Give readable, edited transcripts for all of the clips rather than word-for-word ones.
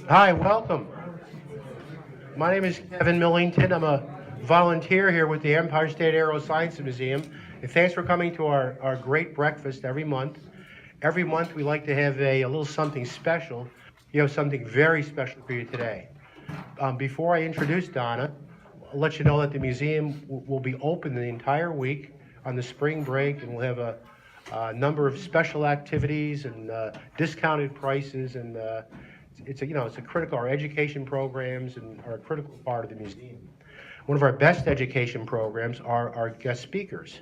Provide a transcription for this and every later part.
Hi, welcome. My name is Kevin Millington. I'm a volunteer here with the Empire State Aerosciences Museum. And thanks for coming to our great breakfast every month. Every month we like to have a little something special. You have something very special for you today. Before I introduce Donna, I'll let you know that the museum will be open the entire week on the spring break, and we'll have a number of special activities and discounted prices, and it's a critical, our education programs are a critical part of the museum. One of our best education programs are our guest speakers.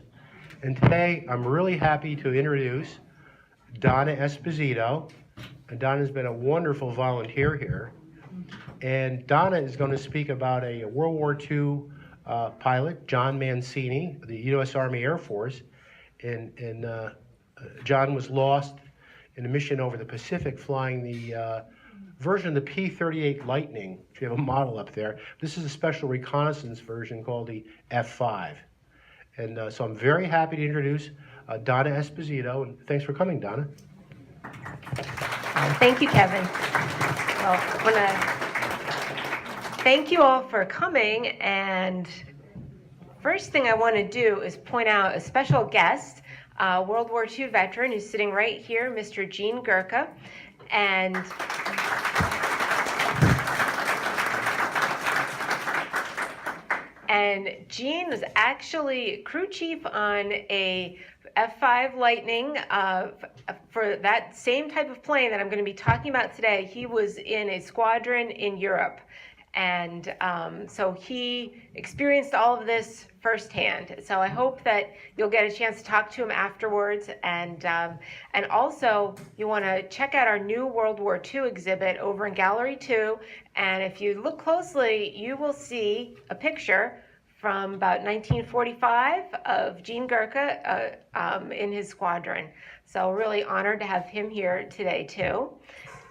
And today I'm really happy to introduce Donna Esposito. And Donna's been a wonderful volunteer here. And Donna is going to speak about a World War II pilot, John Mancini, the U.S. Army Air Force. And John was lost in a mission over the Pacific flying the version of the P-38 Lightning, which we have a model up there. This is a special reconnaissance version called the F-5. And so I'm very happy to introduce Donna Esposito, and thanks for coming, Donna. Thank you, Kevin. Well, I want to thank you all for coming, and first thing I want to do is point out a special guest, World War II veteran who's sitting right here, Mr. Gene Gurka. And Gene was actually crew chief on a F-5 Lightning for that same type of plane that I'm going to be talking about today. He was in a squadron in Europe. And so he experienced all of this firsthand. So I hope that you'll get a chance to talk to him afterwards. And also, you want to check out our new World War II exhibit over in Gallery 2. And if you look closely, you will see a picture from about 1945 of Gene Gurka in his squadron. So really honored to have him here today, too.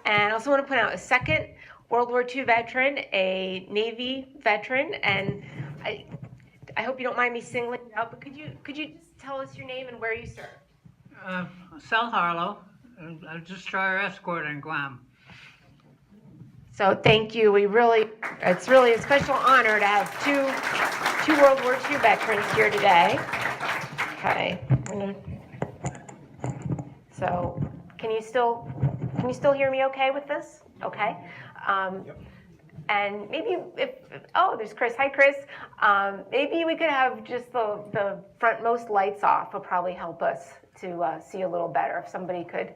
And I also want to point out a second World War II veteran, a Navy veteran, and I hope you don't mind me singling it out, but could you just tell us your name and where you serve? Sal Harlow, a destroyer escort in Guam. So thank you. It's really a special honor to have two World War II veterans here today. Okay. So can you still hear me okay with this? Okay. And maybe there's Chris. Hi, Chris. Maybe we could have just the frontmost lights off. Will probably help us to see a little better. If somebody could.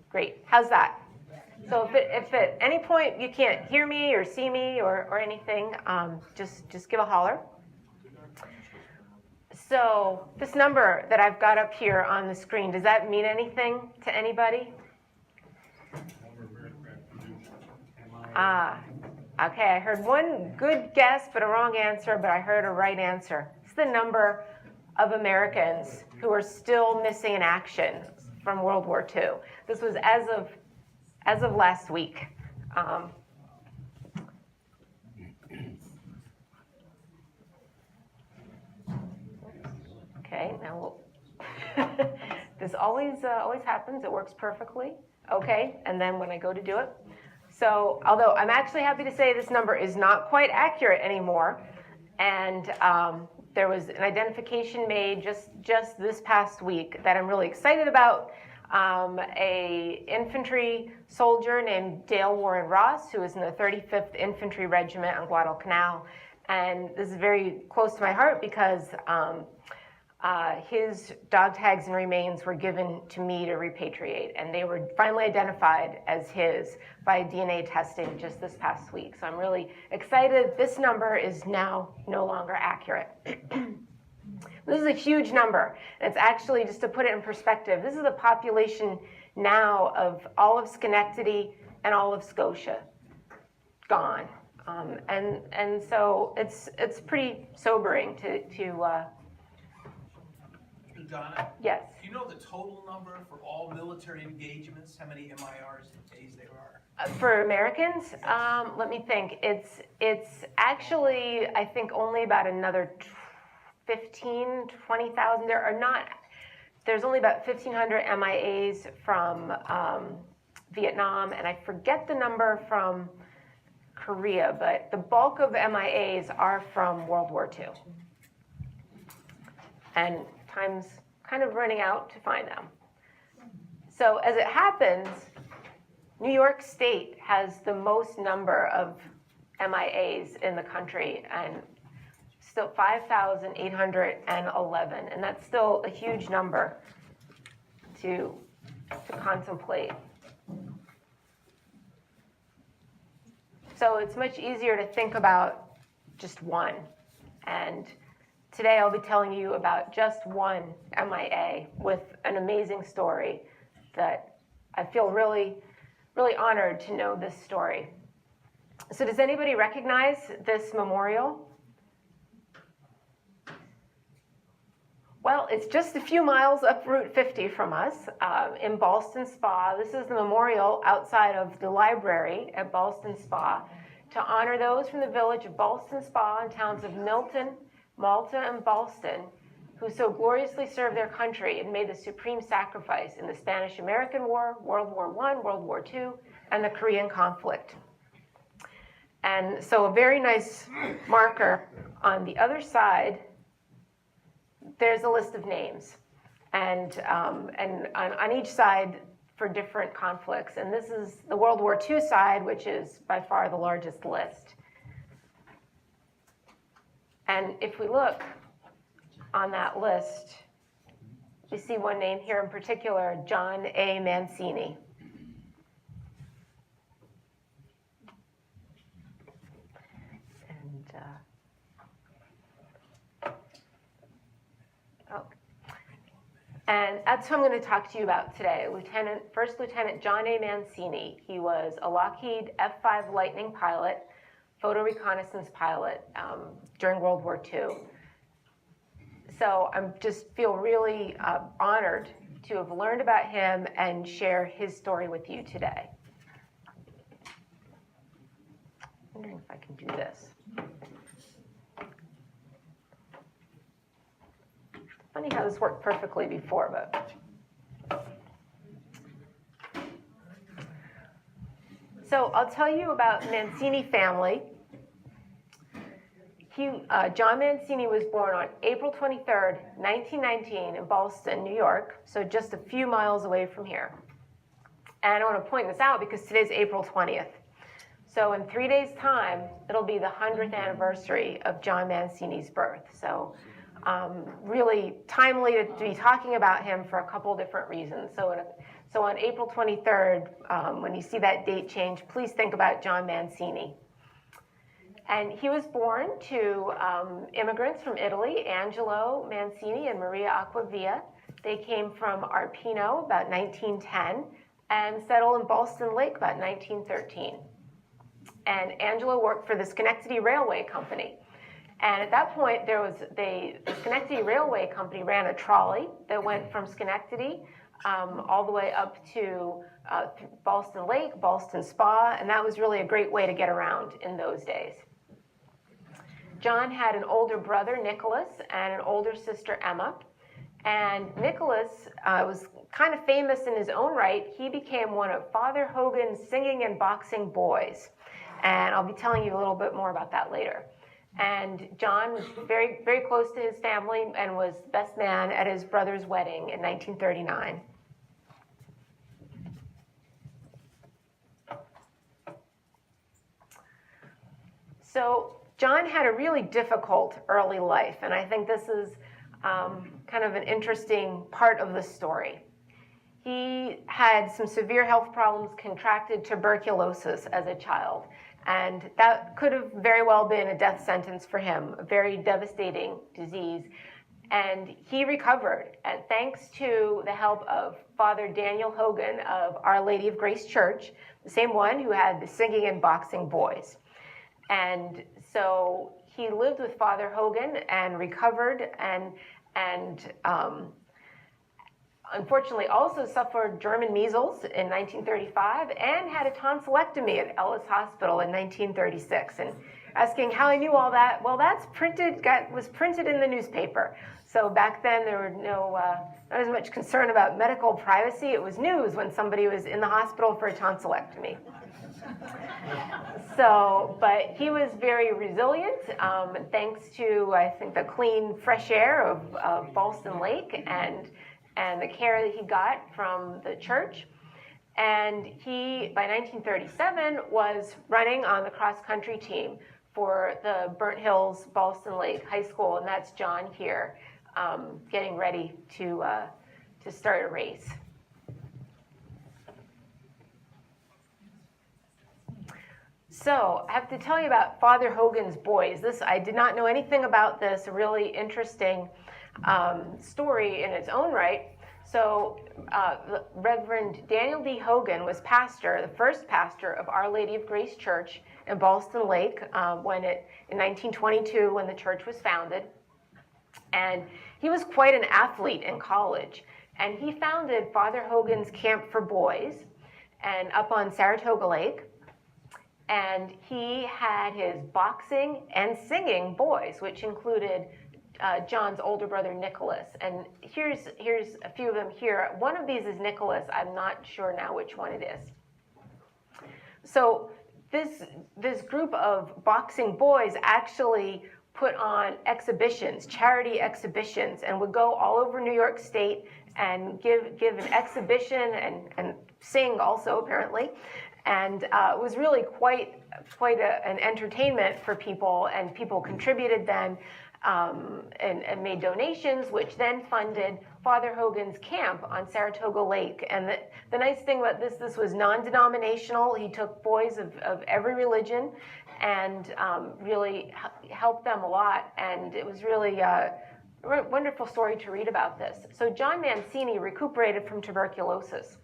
Great. How's that? So if at any point you can't hear me or see me or anything, just give a holler. So this number that I've got up here on the screen, does that mean anything to anybody? Okay, I heard one good guess but a wrong answer, but I heard a right answer. It's the number of Americans who are still missing in action from World War II. This was as of last week. Okay, now this always happens. It works perfectly. Okay, and then when I go to do it. So, although I'm actually happy to say this number is not quite accurate anymore, and there was an identification made just this past week that I'm really excited about. A infantry soldier named Dale Warren Ross, who is in the 35th Infantry Regiment on Guadalcanal, and this is very close to my heart because his dog tags and remains were given to me to repatriate, and they were finally identified as his by DNA testing just this past week. So I'm really excited. This number is now no longer accurate. This is a huge number. It's actually, just to put it in perspective, this is the population now of all of Schenectady and all of Scotia gone. And so it's pretty sobering to Donna? Yes. Do you know the total number for all military engagements? How many MIRs and days there are? For Americans, let me think. It's actually, I think, only about another 15, 20,000. There are not there's only about 1,500 MIAs from Vietnam, and I forget the number from Korea, but the bulk of MIAs are from World War II. And time's kind of running out to find them. So as it happens, New York State has the most number of MIAs in the country, and still 5,811, and that's still a huge number to contemplate. So it's much easier to think about just one. And today I'll be telling you about just one MIA with an amazing story that I feel really, really honored to know this story. So does anybody recognize this memorial? Well, it's just a few miles up Route 50 from us in Ballston Spa. This is the memorial outside of the library at Ballston Spa to honor those from the village of Ballston Spa and towns of Milton, Malta, and Ballston who so gloriously served their country and made the supreme sacrifice in the Spanish-American War, World War I, World War II, and the Korean conflict. And so a very nice marker on the other side, there's a list of names, and on each side for different conflicts. And this is the World War II side, which is by far the largest list. And if we look on that list, we see one name here in particular, John A. Mancini. And that's who I'm going to talk to you about today, First Lieutenant John A. Mancini. He was a Lockheed F-5 Lightning pilot, photo reconnaissance pilot during World War II. So I just feel really honored to have learned about him and share his story with you today. I'm wondering if I can do this. Funny how this worked perfectly before, but. So I'll tell you about Mancini family. John Mancini was born on April 23rd, 1919 in Ballston, New York, so just a few miles away from here. And I want to point this out because today's April 20th. So in 3 days' time, it'll be the 100th anniversary of John Mancini's birth. So really timely to be talking about him for a couple different reasons. So on April 23rd, when you see that date change, please think about John Mancini. And he was born to immigrants from Italy, Angelo Mancini and Maria Acquavia. They came from Arpino about 1910 and settled in Ballston Lake about 1913. And Angelo worked for the Schenectady Railway Company. And at that point, the Schenectady Railway Company ran a trolley that went from Schenectady all the way up to Ballston Lake, Ballston Spa, and that was really a great way to get around in those days. John had an older brother, Nicholas, and an older sister, Emma. And Nicholas was kind of famous in his own right. He became one of Father Hogan's singing and boxing boys. And I'll be telling you a little bit more about that later. And John was very, very close to his family and was best man at his brother's wedding in 1939. So John had a really difficult early life, and I think this is kind of an interesting part of the story. He had some severe health problems, contracted tuberculosis as a child. And that could have very well been a death sentence for him, a very devastating disease. And he recovered, and thanks to the help of Father Daniel Hogan of Our Lady of Grace Church, the same one who had the singing and boxing boys. And so he lived with Father Hogan and recovered and unfortunately also suffered German measles in 1935 and had a tonsillectomy at Ellis Hospital in 1936. And asking how I knew all that. Well, was printed in the newspaper. So back then there were not as much concern about medical privacy. It was news when somebody was in the hospital for a tonsillectomy. So, but he was very resilient, thanks to, I think, the clean, fresh air of Ballston Lake and the care that he got from the church. And he, by 1937, was running on the cross-country team for the Burnt Hills Ballston Lake High School, and that's John here, getting ready to start a race. So I have to tell you about Father Hogan's boys. I did not know anything about this, a really interesting story in its own right. So Reverend Daniel D. Hogan was the first pastor of Our Lady of Grace Church in Ballston Lake in 1922 when the church was founded. And he was quite an athlete in college. And he founded Father Hogan's Camp for Boys and up on Saratoga Lake. And he had his boxing and singing boys, which included John's older brother, Nicholas. And here's a few of them here. One of these is Nicholas. I'm not sure now which one it is. So this group of boxing boys actually put on exhibitions, charity exhibitions, and would go all over New York State and give an exhibition and sing also, apparently. And it was really quite an entertainment for people, and people contributed then and made donations, which then funded Father Hogan's camp on Saratoga Lake. And the nice thing about this was non-denominational. He took boys of every religion and really helped them a lot. And it was really a wonderful story to read about this. So John Mancini recuperated from tuberculosis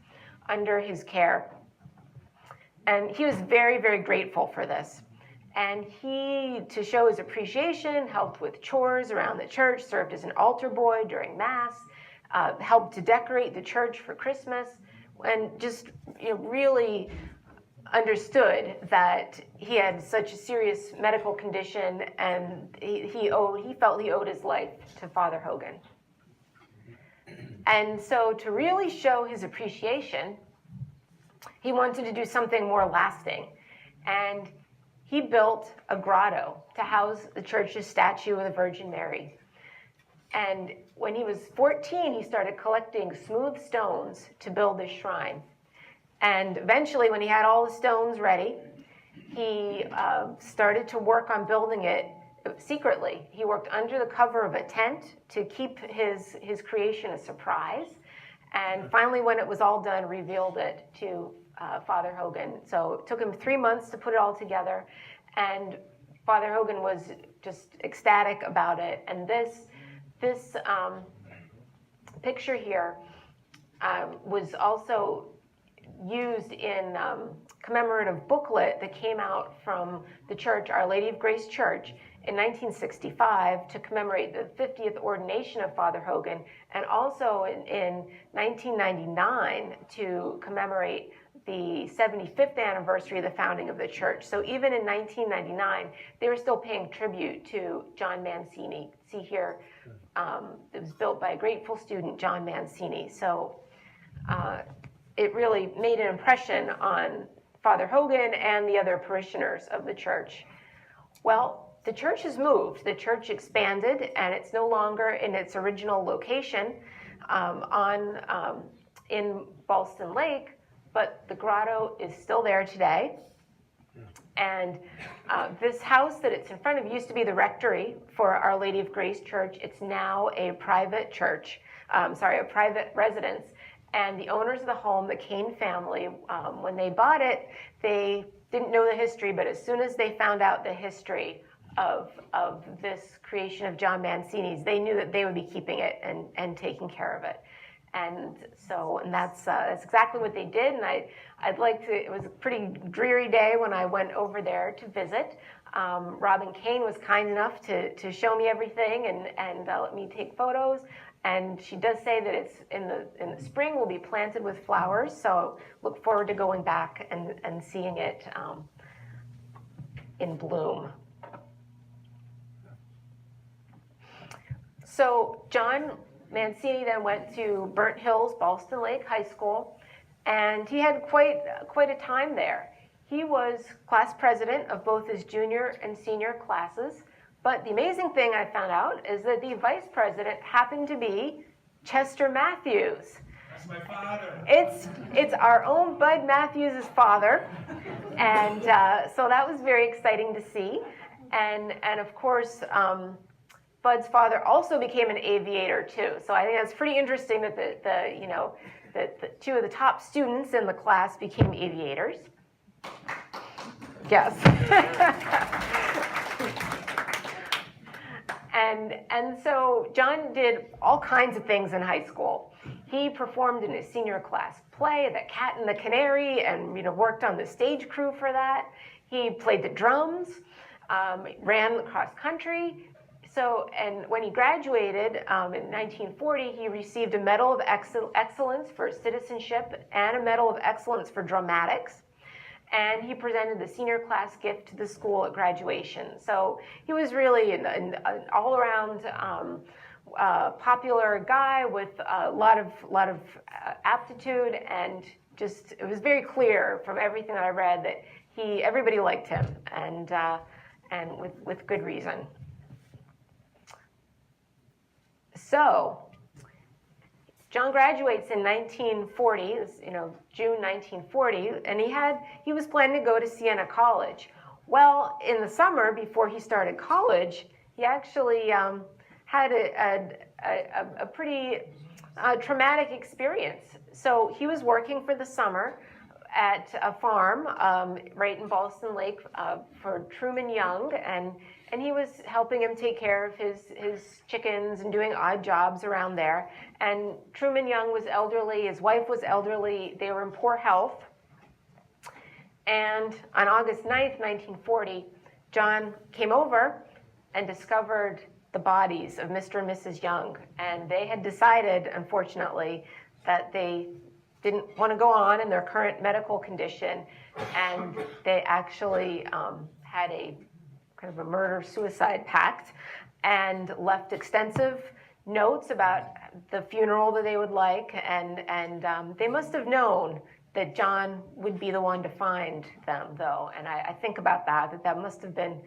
under his care. And he was very, very grateful for this. And he, to show his appreciation, helped with chores around the church, served as an altar boy during Mass, helped to decorate the church for Christmas, and just really understood that he had such a serious medical condition, and he felt he owed his life to Father Hogan. And so to really show his appreciation, he wanted to do something more lasting. And he built a grotto to house the church's statue of the Virgin Mary. And when he was 14, he started collecting smooth stones to build this shrine. And eventually, when he had all the stones ready, he started to work on building it secretly. He worked under the cover of a tent to keep his creation a surprise. And finally, when it was all done, revealed it to Father Hogan. So it took him 3 months to put it all together, and Father Hogan was just ecstatic about it. And this picture here was also used in commemorative booklet that came out from the church, Our Lady of Grace Church, in 1965 to commemorate the 50th ordination of Father Hogan, and also in 1999 to commemorate the 75th anniversary of the founding of the church. So even in 1999, they were still paying tribute to John Mancini. See here, it was built by a grateful student, John Mancini. So it really made an impression on Father Hogan and the other parishioners of the church. Well, the church has moved. The church expanded, and it's no longer in its original location in Ballston Lake, but the grotto is still there today. And this house that it's in front of used to be the rectory for Our Lady of Grace Church. It's now a private church, a private residence. And the owners of the home, the Kane family, when they bought it, they didn't know the history, but as soon as they found out the history of this creation of John Mancini's, they knew that they would be keeping it and taking care of it. And that's exactly what they did. And it was a pretty dreary day when I went over there to visit. Robin Kane was kind enough to show me everything and let me take photos. And she does say that it's in the spring will be planted with flowers. So look forward to going back and seeing it in bloom. So John Mancini then went to Burnt Hills, Ballston Lake High School, and he had quite a time there. He was class president of both his junior and senior classes, but the amazing thing I found out is that the vice president happened to be Chester Matthews. That's my father. It's our own Bud Matthews' father, and so that was very exciting to see. And of course, Bud's father also became an aviator too. So I think that's pretty interesting that the two of the top students in the class became aviators. Yes. And so John did all kinds of things in high school. He performed in his senior class play, The Cat and the Canary, and worked on the stage crew for that. He played the drums, ran cross country. So, and when he graduated in 1940, he received a Medal of Excellence for citizenship and a Medal of Excellence for dramatics. And he presented the senior class gift to the school at graduation. So he was really an all-around popular guy with a lot of aptitude, and just it was very clear from everything that I read that everybody liked him, and with good reason. So John graduates in 1940, June 1940, and he was planning to go to Siena College. Well, in the summer before he started college, he actually had a pretty traumatic experience. So he was working for the summer at a farm right in Ballston Lake for Truman Young, and he was helping him take care of his chickens and doing odd jobs around there. And Truman Young was elderly, his wife was elderly, they were in poor health. And on August 9th, 1940, John came over and discovered the bodies of Mr. and Mrs. Young. And they had decided, unfortunately, that they didn't want to go on in their current medical condition, and they actually had a kind of a murder-suicide pact, and left extensive notes about the funeral that they would like, and they must have known that John would be the one to find them, though. And I think about that must have been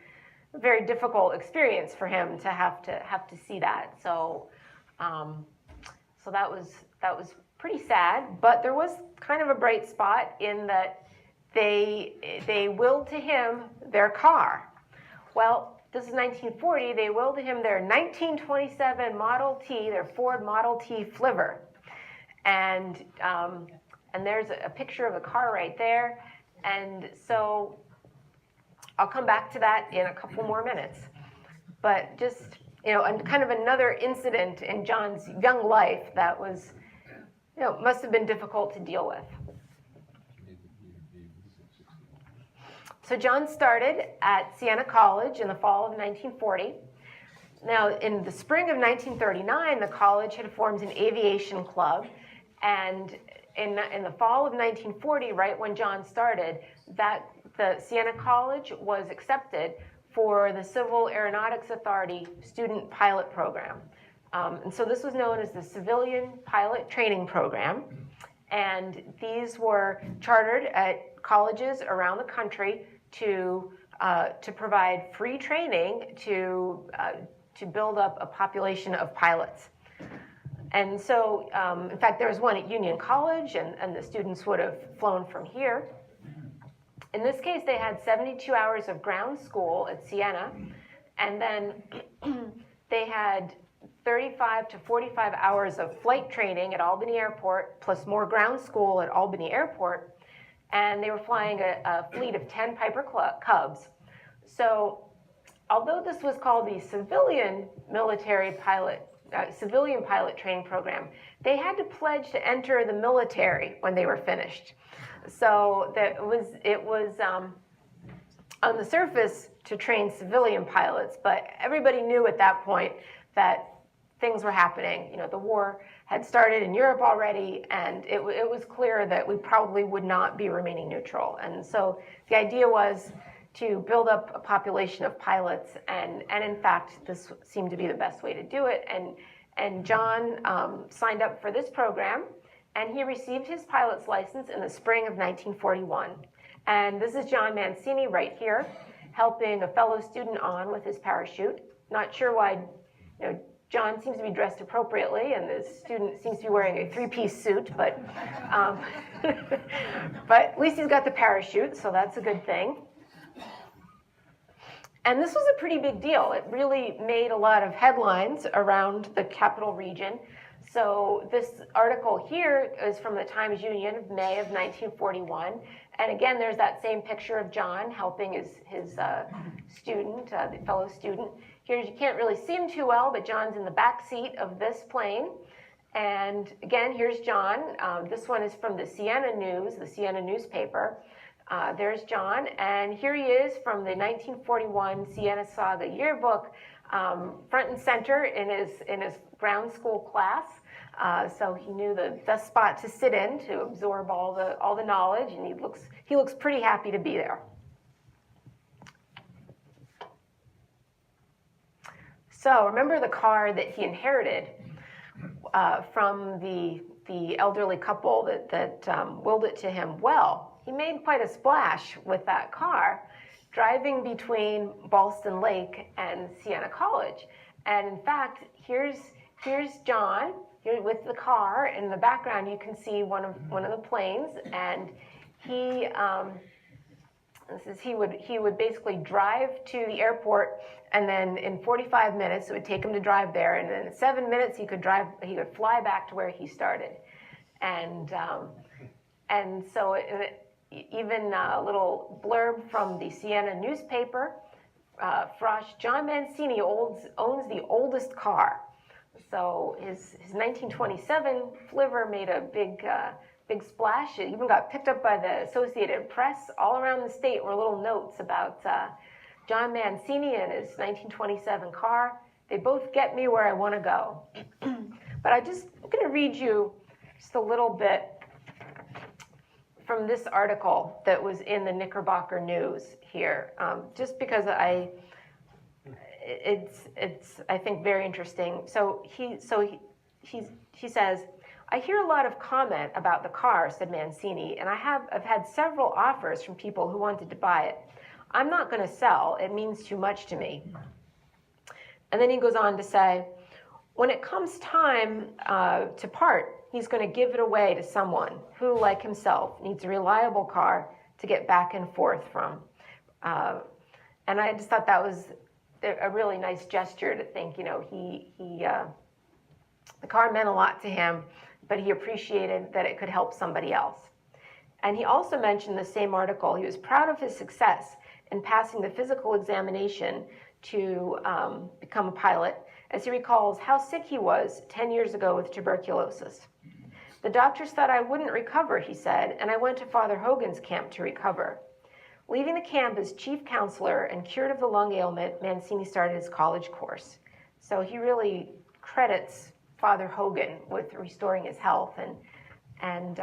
a very difficult experience for him to have to see that. So so that was pretty sad, but there was kind of a bright spot in that they willed to him their car. Well, this is 1940. They willed to him their 1927 Model T, their Ford Model T Flivver, and there's a picture of the car right there. And so I'll come back to that in a couple more minutes. But just and kind of another incident in John's young life that was, must have been difficult to deal with. So John started at Siena College in the fall of 1940. Now, in the spring of 1939, the college had formed an aviation club, and in the fall of 1940, right when John started, that the Siena College was accepted for the Civil Aeronautics Authority Student Pilot Program. And so this was known as the Civilian Pilot Training Program, and these were chartered at colleges around the country to provide free training to build up a population of pilots. And so, in fact, there was one at Union College, and the students would have flown from here. In this case, they had 72 hours of ground school at Siena, and then they had 35 to 45 hours of flight training at Albany Airport, plus more ground school at Albany Airport. And they were flying a fleet of 10 Piper Cubs. So although this was called the Civilian Pilot Training Program, they had to pledge to enter the military when they were finished. So that it was on the surface to train civilian pilots, but everybody knew at that point that things were happening. The war had started in Europe already, and it was clear that we probably would not be remaining neutral. And so the idea was, to build up a population of pilots, and in fact, this seemed to be the best way to do it. And John signed up for this program, and he received his pilot's license in the spring of 1941. And this is John Mancini right here, helping a fellow student on with his parachute. Not sure why, John seems to be dressed appropriately, and the student seems to be wearing a three-piece suit, but at least he's got the parachute, so that's a good thing. And this was a pretty big deal. It really made a lot of headlines around the capital region. So this article here is from the Times Union of May of 1941. And again, there's that same picture of John helping his student, the fellow student. Here you can't really see him too well, but John's in the back seat of this plane. And again, here's John. This one is from the Siena News, the Siena newspaper. There's John, and here he is from the 1941 Siena Saga yearbook, front and center in his ground school class. So he knew the best spot to sit in to absorb all the knowledge, and he looks pretty happy to be there. So remember the car that he inherited from the elderly couple that willed it to him? Well, he made quite a splash with that car, driving between Ballston Lake and Siena College. And in fact, here's John here with the car. In the background, you can see one of the planes, and he would basically drive to the airport, and then in 45 minutes it would take him to drive there, and then in 7 minutes he could fly back to where he started, and so even a little blurb from the Siena newspaper, Frosh, John Mancini owns the oldest car. So his 1927 Flivver made a big splash. It even got picked up by the Associated Press. All around the state were little notes about John Mancini and his 1927 car. They both get me where I want to go. But I'm going to read you just a little bit from this article that was in the Knickerbocker News here, just because it's I think very interesting. So he says, "I hear a lot of comment about the car," said Mancini, "and I've had several offers from people who wanted to buy it. I'm not going to sell. It means too much to me." And then he goes on to say, "When it comes time to part, he's going to give it away to someone who, like himself, needs a reliable car to get back and forth from." And I just thought that was a really nice gesture to think, the car meant a lot to him, but he appreciated that it could help somebody else. And he also mentioned in the same article, he was proud of his success in passing the physical examination to become a pilot, as he recalls how sick he was 10 years ago with tuberculosis. "The doctors thought I wouldn't recover," he said, "and I went to Father Hogan's camp to recover." Leaving the camp as chief counselor and cured of the lung ailment, Mancini started his college course. So he really credits Father Hogan with restoring his health and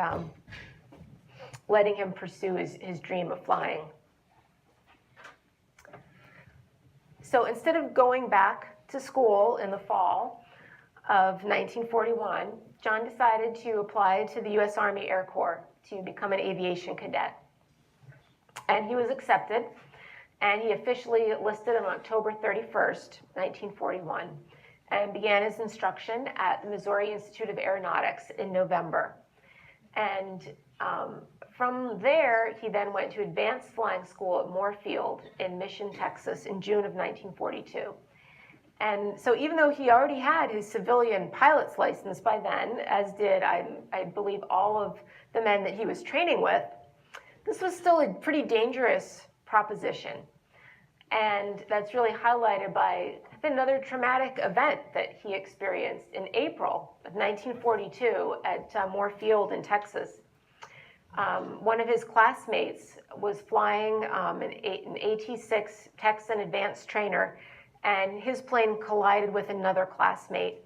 letting him pursue his dream of flying. So instead of going back to school in the fall of 1941, John decided to apply to the U.S. Army Air Corps to become an aviation cadet. And he was accepted, and he officially enlisted on October 31st, 1941, and began his instruction at the Missouri Institute of Aeronautics in November. And from there, he then went to advanced flying school at Moorfield in Mission, Texas in June of 1942. And so even though he already had his civilian pilot's license by then, as did, I believe, all of the men that he was training with, this was still a pretty dangerous proposition. And that's really highlighted by another traumatic event that he experienced in April of 1942 at Moorfield in Texas. One of his classmates was flying an AT-6 Texan advanced trainer, and his plane collided with another classmate.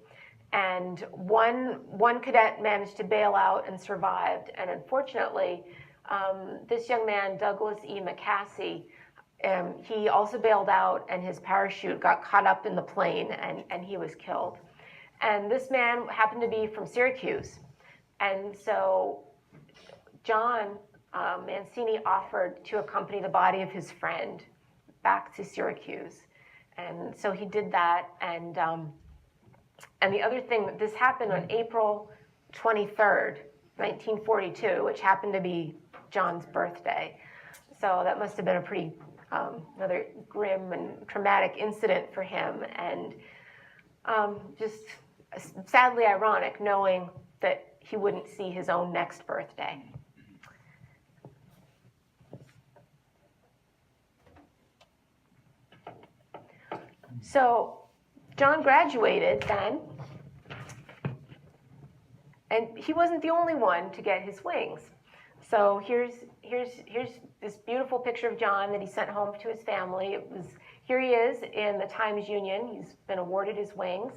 And one cadet managed to bail out and survived. And unfortunately, this young man, Douglas E. McCasey, He also bailed out, and his parachute got caught up in the plane, and he was killed. And this man happened to be from Syracuse. And so John Mancini offered to accompany the body of his friend back to Syracuse. And so he did that. And the other thing, this happened on April 23rd, 1942, which happened to be John's birthday. So that must have been a pretty, another grim and traumatic incident for him. And just sadly ironic knowing that he wouldn't see his own next birthday. So John graduated then, and he wasn't the only one to get his wings. So here's this beautiful picture of John that he sent home to his family. Here he is in the Times Union. He's been awarded his wings.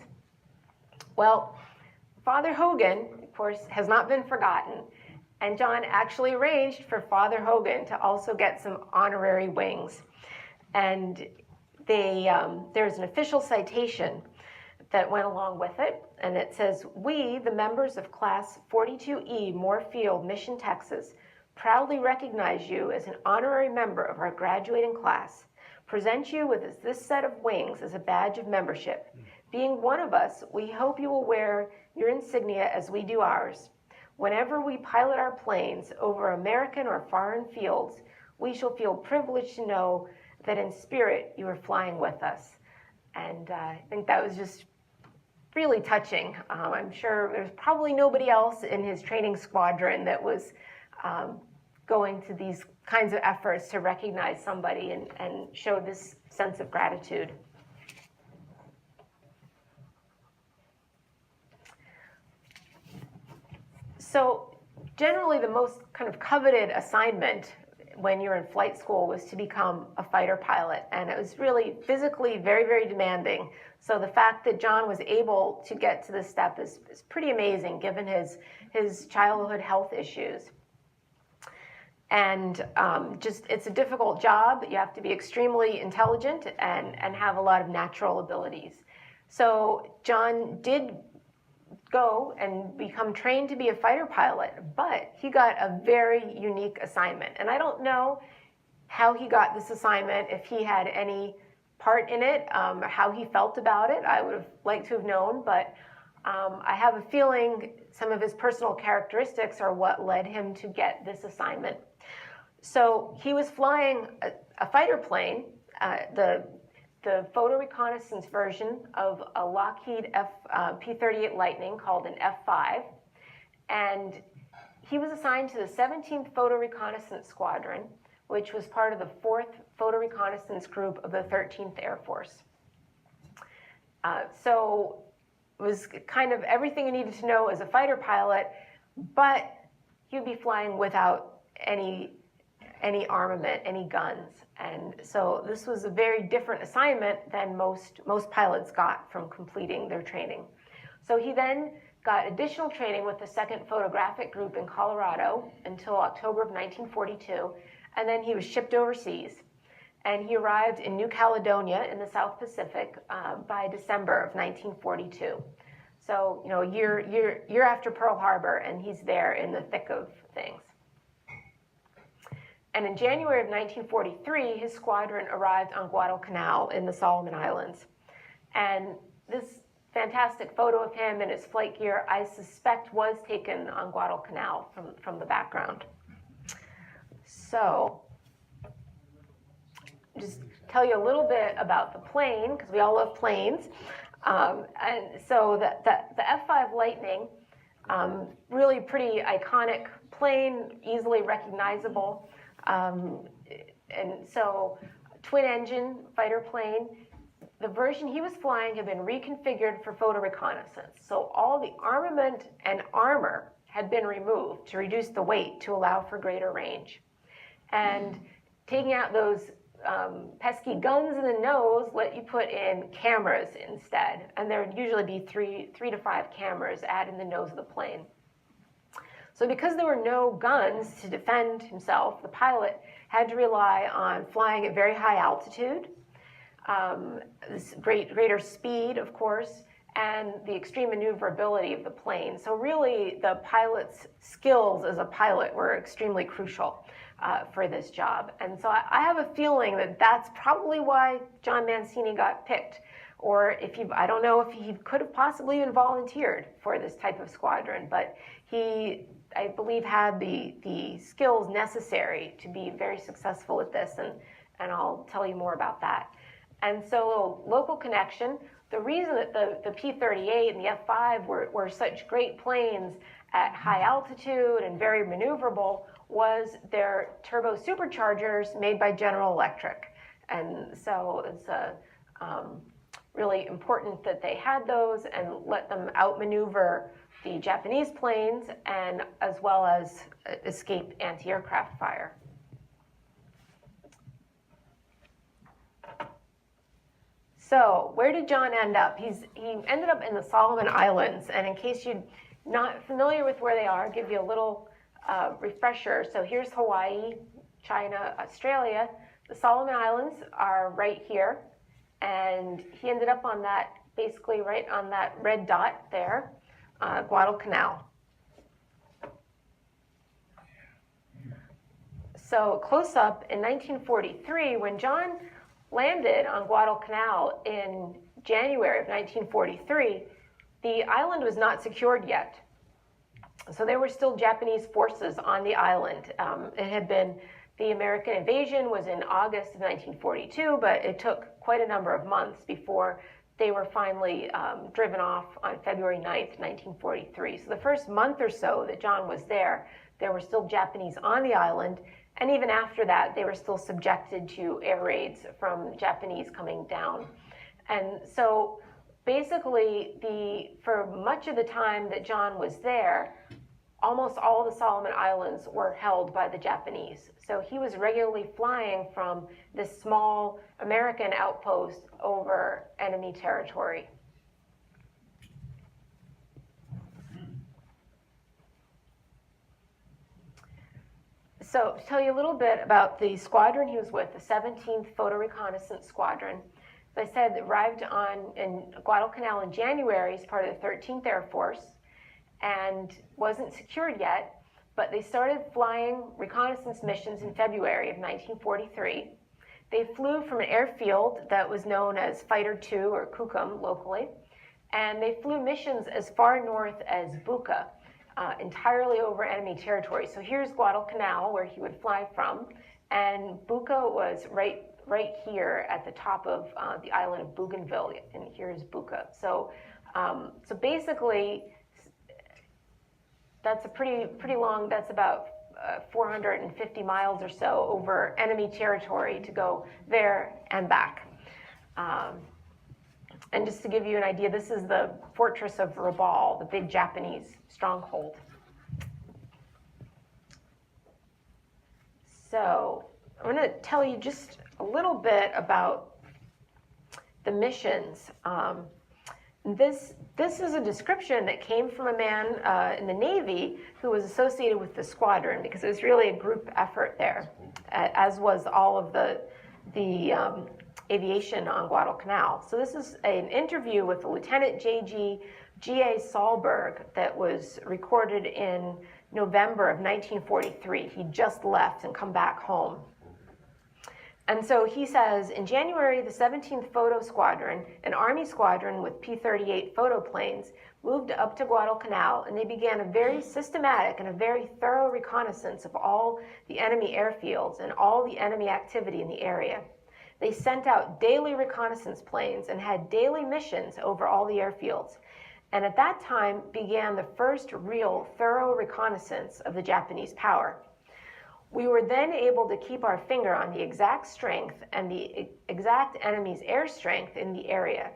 Well, Father Hogan, of course, has not been forgotten, and John actually arranged for Father Hogan to also get some honorary wings. And there's an official citation that went along with it, and it says, "We, the members of Class 42E, Moorfield, Mission, Texas, proudly recognize you as an honorary member of our graduating class, present you with this set of wings as a badge of membership. Being one of us, we hope you will wear your insignia as we do ours. Whenever we pilot our planes over American or foreign fields, we shall feel privileged to know that in spirit you are flying with us." And I think that was just really touching. I'm sure there's probably nobody else in his training squadron that was going to these kinds of efforts to recognize somebody and show this sense of gratitude. So generally the most kind of coveted assignment when you're in flight school was to become a fighter pilot, and it was really physically very, very demanding. So the fact that John was able to get to this step is pretty amazing given his childhood health issues. And it's a difficult job. You have to be extremely intelligent and have a lot of natural abilities. So John did go and become trained to be a fighter pilot, but he got a very unique assignment. And I don't know how he got this assignment, if he had any part in it, how he felt about it. I would have liked to have known, but I have a feeling some of his personal characteristics are what led him to get this assignment. So he was flying a fighter plane, the Photo Reconnaissance version of a Lockheed P-38 Lightning called an F-5, and he was assigned to the 17th Photo Reconnaissance Squadron, which was part of the 4th Photo Reconnaissance Group of the 13th Air Force. So it was kind of everything you needed to know as a fighter pilot, but you'd be flying without any armament, any guns. And so this was a very different assignment than most pilots got from completing their training. So he then got additional training with the 2nd Photographic Group in Colorado until October of 1942, and then he was shipped overseas. And he arrived in New Caledonia in the South Pacific by December of 1942. So, a year after Pearl Harbor, and he's there in the thick of things. And in January of 1943, his squadron arrived on Guadalcanal in the Solomon Islands. And this fantastic photo of him in his flight gear, I suspect, was taken on Guadalcanal from the background. So, just tell you a little bit about the plane, because we all love planes. And so the F-5 Lightning, really pretty iconic plane, easily recognizable. And so, twin engine fighter plane. The version he was flying had been reconfigured for photo reconnaissance. So all the armament and armor had been removed to reduce the weight to allow for greater range. And taking out those pesky guns in the nose let you put in cameras instead. And there would usually be three to five cameras added in the nose of the plane. So because there were no guns to defend himself, the pilot had to rely on flying at very high altitude, this greater speed, of course, and the extreme maneuverability of the plane. So really, the pilot's skills as a pilot were extremely crucial for this job. And so I have a feeling that that's probably why John Mancini got picked. Or I don't know if he could have possibly even volunteered for this type of squadron, but he, I believe, had the skills necessary to be very successful at this, and I'll tell you more about that. And so a little local connection, the reason that the P-38 and the F-5 were such great planes at high altitude and very maneuverable was their turbo superchargers made by General Electric. And so it's really important that they had those and let them outmaneuver the Japanese planes, and as well as escape anti-aircraft fire. So where did John end up? He ended up in the Solomon Islands, and in case you're not familiar with where they are, I'll give you a little refresher. So here's Hawaii, China, Australia. The Solomon Islands are right here, and he ended up on that, basically right on that red dot there, Guadalcanal. So close up in 1943, when John landed on Guadalcanal in January of 1943, the island was not secured yet. So there were still Japanese forces on the island. It had been, the American invasion was in August of 1942, but it took quite a number of months before they were finally driven off on February 9th, 1943. So the first month or so that John was there were still Japanese on the island. And even after that, they were still subjected to air raids from Japanese coming down. And so basically, for much of the time that John was there, almost all the Solomon Islands were held by the Japanese. So he was regularly flying from this small American outpost over enemy territory. So to tell you a little bit about the squadron he was with, the 17th Photo Reconnaissance Squadron. As I said, it arrived in Guadalcanal in January as part of the 13th Air Force and wasn't secured yet, but they started flying reconnaissance missions in February of 1943. They flew from an airfield that was known as Fighter 2 or Kukum locally, and they flew missions as far north as Buca, entirely over enemy territory. So here's Guadalcanal, where he would fly from, and Buca was right here at the top of the island of Bougainville, and here's Buca. So basically, that's a pretty long. That's about 450 miles or so over enemy territory to go there and back. And just to give you an idea, this is the fortress of Rabaul, the big Japanese stronghold. So I'm going to tell you just a little bit about the missions. This is a description that came from a man in the Navy who was associated with the squadron, because it was really a group effort there, as was all of the aviation on Guadalcanal. So this is an interview with Lieutenant G.A. Sahlberg that was recorded in November of 1943. He just left and come back home. And so he says, in January, the 17th Photo Squadron, an Army squadron with P-38 photo planes, moved up to Guadalcanal, and they began a very systematic and a very thorough reconnaissance of all the enemy airfields and all the enemy activity in the area. They sent out daily reconnaissance planes and had daily missions over all the airfields. And at that time began the first real thorough reconnaissance of the Japanese power. We were then able to keep our finger on the exact strength and the exact enemy's air strength in the area.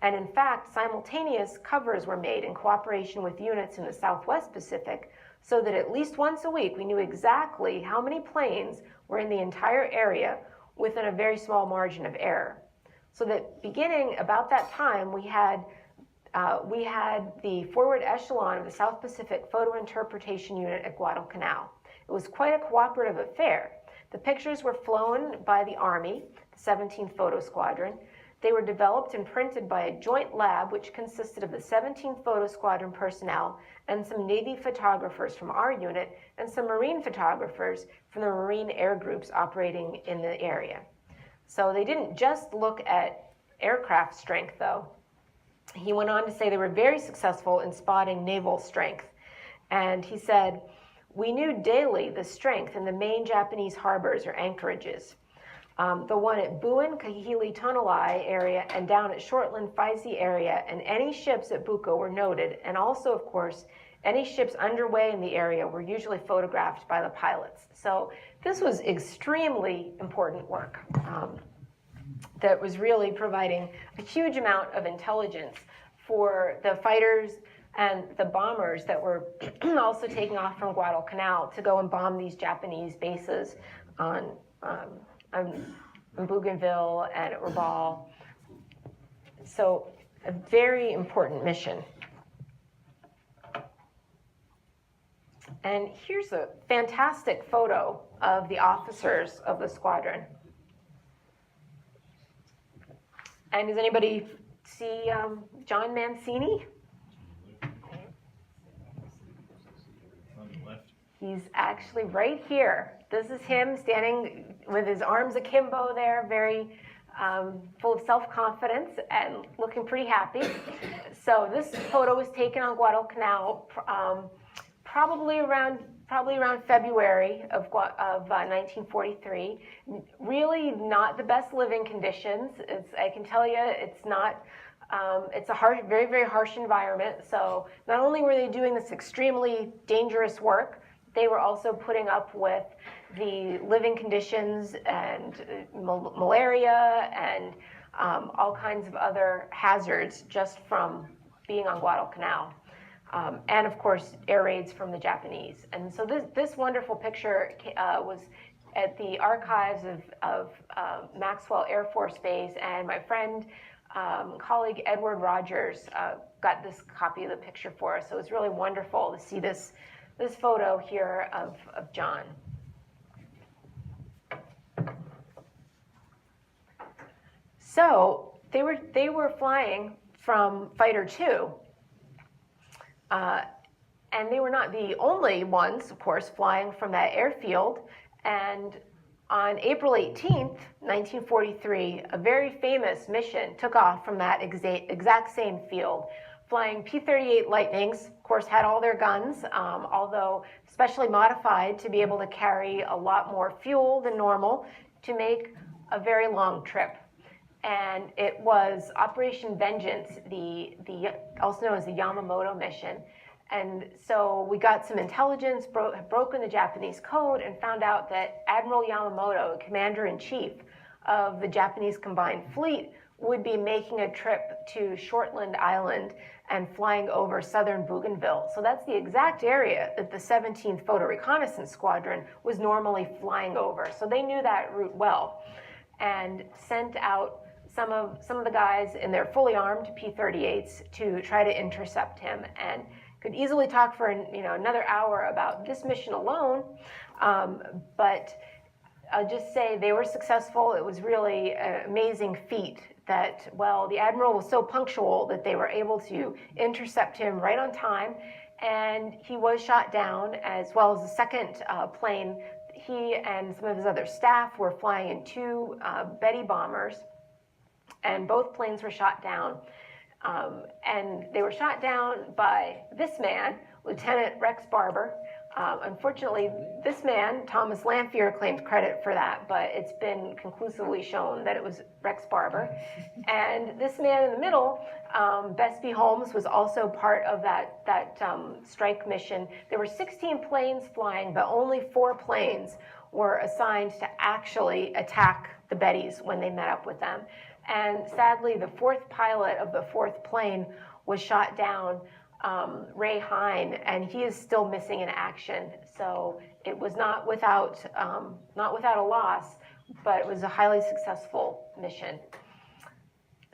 And in fact, simultaneous covers were made in cooperation with units in the Southwest Pacific, so that at least once a week we knew exactly how many planes were in the entire area within a very small margin of error. So that beginning about that time, we had we had the forward echelon of the South Pacific Photo Interpretation Unit at Guadalcanal. It was quite a cooperative affair. The pictures were flown by the Army, the 17th Photo Squadron. They were developed and printed by a joint lab which consisted of the 17th Photo Squadron personnel and some Navy photographers from our unit and some Marine photographers from the Marine air groups operating in the area. So they didn't just look at aircraft strength, though. He went on to say they were very successful in spotting naval strength. And he said, "We knew daily the strength in the main Japanese harbors or anchorages. The one at Buin, Kahili, Tonalai area, and down at Shortland, Faisi area, and any ships at Buko were noted, and also, of course, any ships underway in the area were usually photographed by the pilots." So this was extremely important work that was really providing a huge amount of intelligence for the fighters and the bombers that were also taking off from Guadalcanal to go and bomb these Japanese bases on Bougainville and at Rabaul. So a very important mission. And here's a fantastic photo of the officers of the squadron. And does anybody see John Mancini? He's actually right here. This is him standing with his arms akimbo there, very full of self-confidence and looking pretty happy. So this photo was taken on Guadalcanal probably around February of 1943. Really not the best living conditions. I can tell you, it's not. It's a harsh, very, very harsh environment. So not only were they doing this extremely dangerous work, they were also putting up with the living conditions and malaria and all kinds of other hazards just from being on Guadalcanal. And of course, air raids from the Japanese. And so this wonderful picture was at the archives of Maxwell Air Force Base, and my friend, colleague Edward Rogers got this copy of the picture for us. So it was really wonderful to see this photo here of John. So they were flying from Fighter 2. And they were not the only ones, of course, flying from that airfield. And on April 18th, 1943, a very famous mission took off from that exact same field, flying P-38 Lightnings. Of course, had all their guns, although specially modified to be able to carry a lot more fuel than normal to make a very long trip. And it was Operation Vengeance, also known as the Yamamoto Mission. And so we got some intelligence, broken the Japanese code, and found out that Admiral Yamamoto, Commander-in-Chief of the Japanese Combined Fleet, would be making a trip to Shortland Island and flying over southern Bougainville. So that's the exact area that the 17th Photo Reconnaissance Squadron was normally flying over. So they knew that route well and sent out some of the guys in their fully armed P-38s to try to intercept him, and could easily talk for another hour about this mission alone, but I'll just say they were successful. It was really an amazing feat that, well, the Admiral was so punctual that they were able to intercept him right on time, and he was shot down, as well as the second plane. He and some of his other staff were flying in two Betty bombers, and both planes were shot down. And they were shot down by this man, Lieutenant Rex Barber. Unfortunately, this man, Thomas Lamphere, claimed credit for that, but it's been conclusively shown that it was Rex Barber. And this man in the middle, Besby Holmes, was also part of that strike mission. There were 16 planes flying, but only 4 planes were assigned to actually attack the Bettys when they met up with them. And sadly, the 4th pilot of the 4th plane was shot down, Ray Hine, and he is still missing in action. So it was not without a loss, but it was a highly successful mission.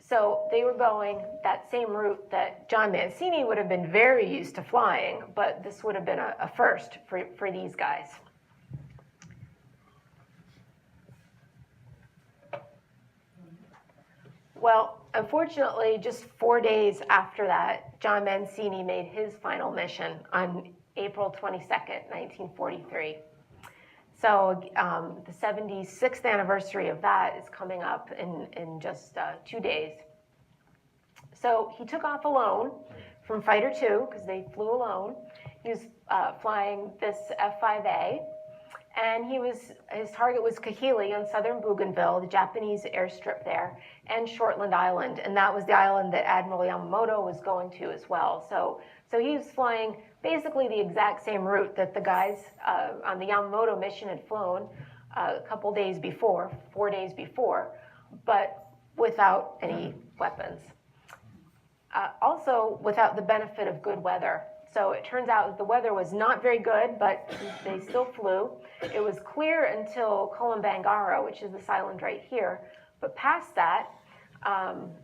So they were going that same route that John Mancini would have been very used to flying, but this would have been a first for these guys. Well, unfortunately, just 4 days after that, John Mancini made his final mission on April 22nd, 1943. So the 76th anniversary of that is coming up in just 2 days. So he took off alone from Fighter 2, because they flew alone. He was flying this F-5A, and his target was Kahili on southern Bougainville, the Japanese airstrip there, and Shortland Island, and that was the island that Admiral Yamamoto was going to as well. So he was flying basically the exact same route that the guys on the Yamamoto mission had flown a couple days before, 4 days before, but without any weapons. Also without the benefit of good weather. So it turns out that the weather was not very good, but they still flew. It was clear until Kolombangaro, which is this island right here. But past that,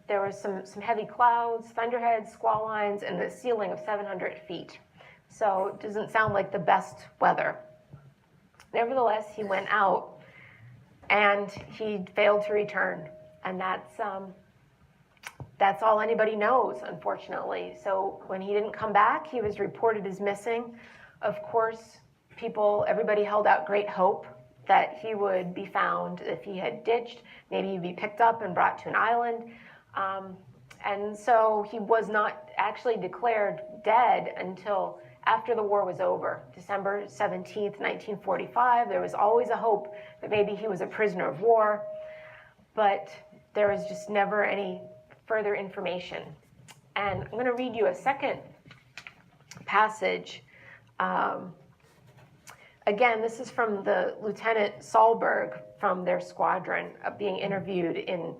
there was some heavy clouds, thunderheads, squall lines, and a ceiling of 700 feet. So it doesn't sound like the best weather. Nevertheless, he went out, and he failed to return. And that's all anybody knows, unfortunately. So when he didn't come back, he was reported as missing. Of course, everybody held out great hope that he would be found. If he had ditched, maybe he'd be picked up and brought to an island. And so he was not actually declared dead until after the war was over, December 17th, 1945. There was always a hope that maybe he was a prisoner of war, but there was just never any further information. And I'm going to read you a second passage. Again, this is from the Lieutenant Sahlberg from their squadron, being interviewed in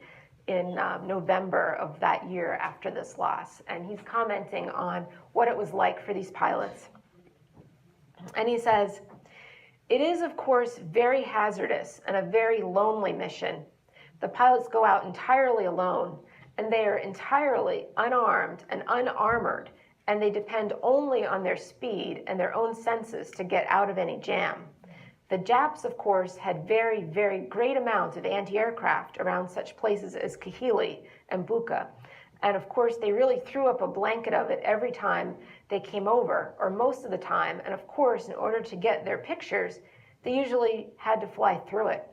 November of that year after this loss. And he's commenting on what it was like for these pilots. And he says, "It is, of course, very hazardous and a very lonely mission. The pilots go out entirely alone, and they are entirely unarmed and unarmored, and they depend only on their speed and their own senses to get out of any jam. The Japs, of course, had very, very great amounts of anti-aircraft around such places as Kahili and Buka, and of course they really threw up a blanket of it every time they came over, or most of the time, and of course in order to get their pictures, they usually had to fly through it.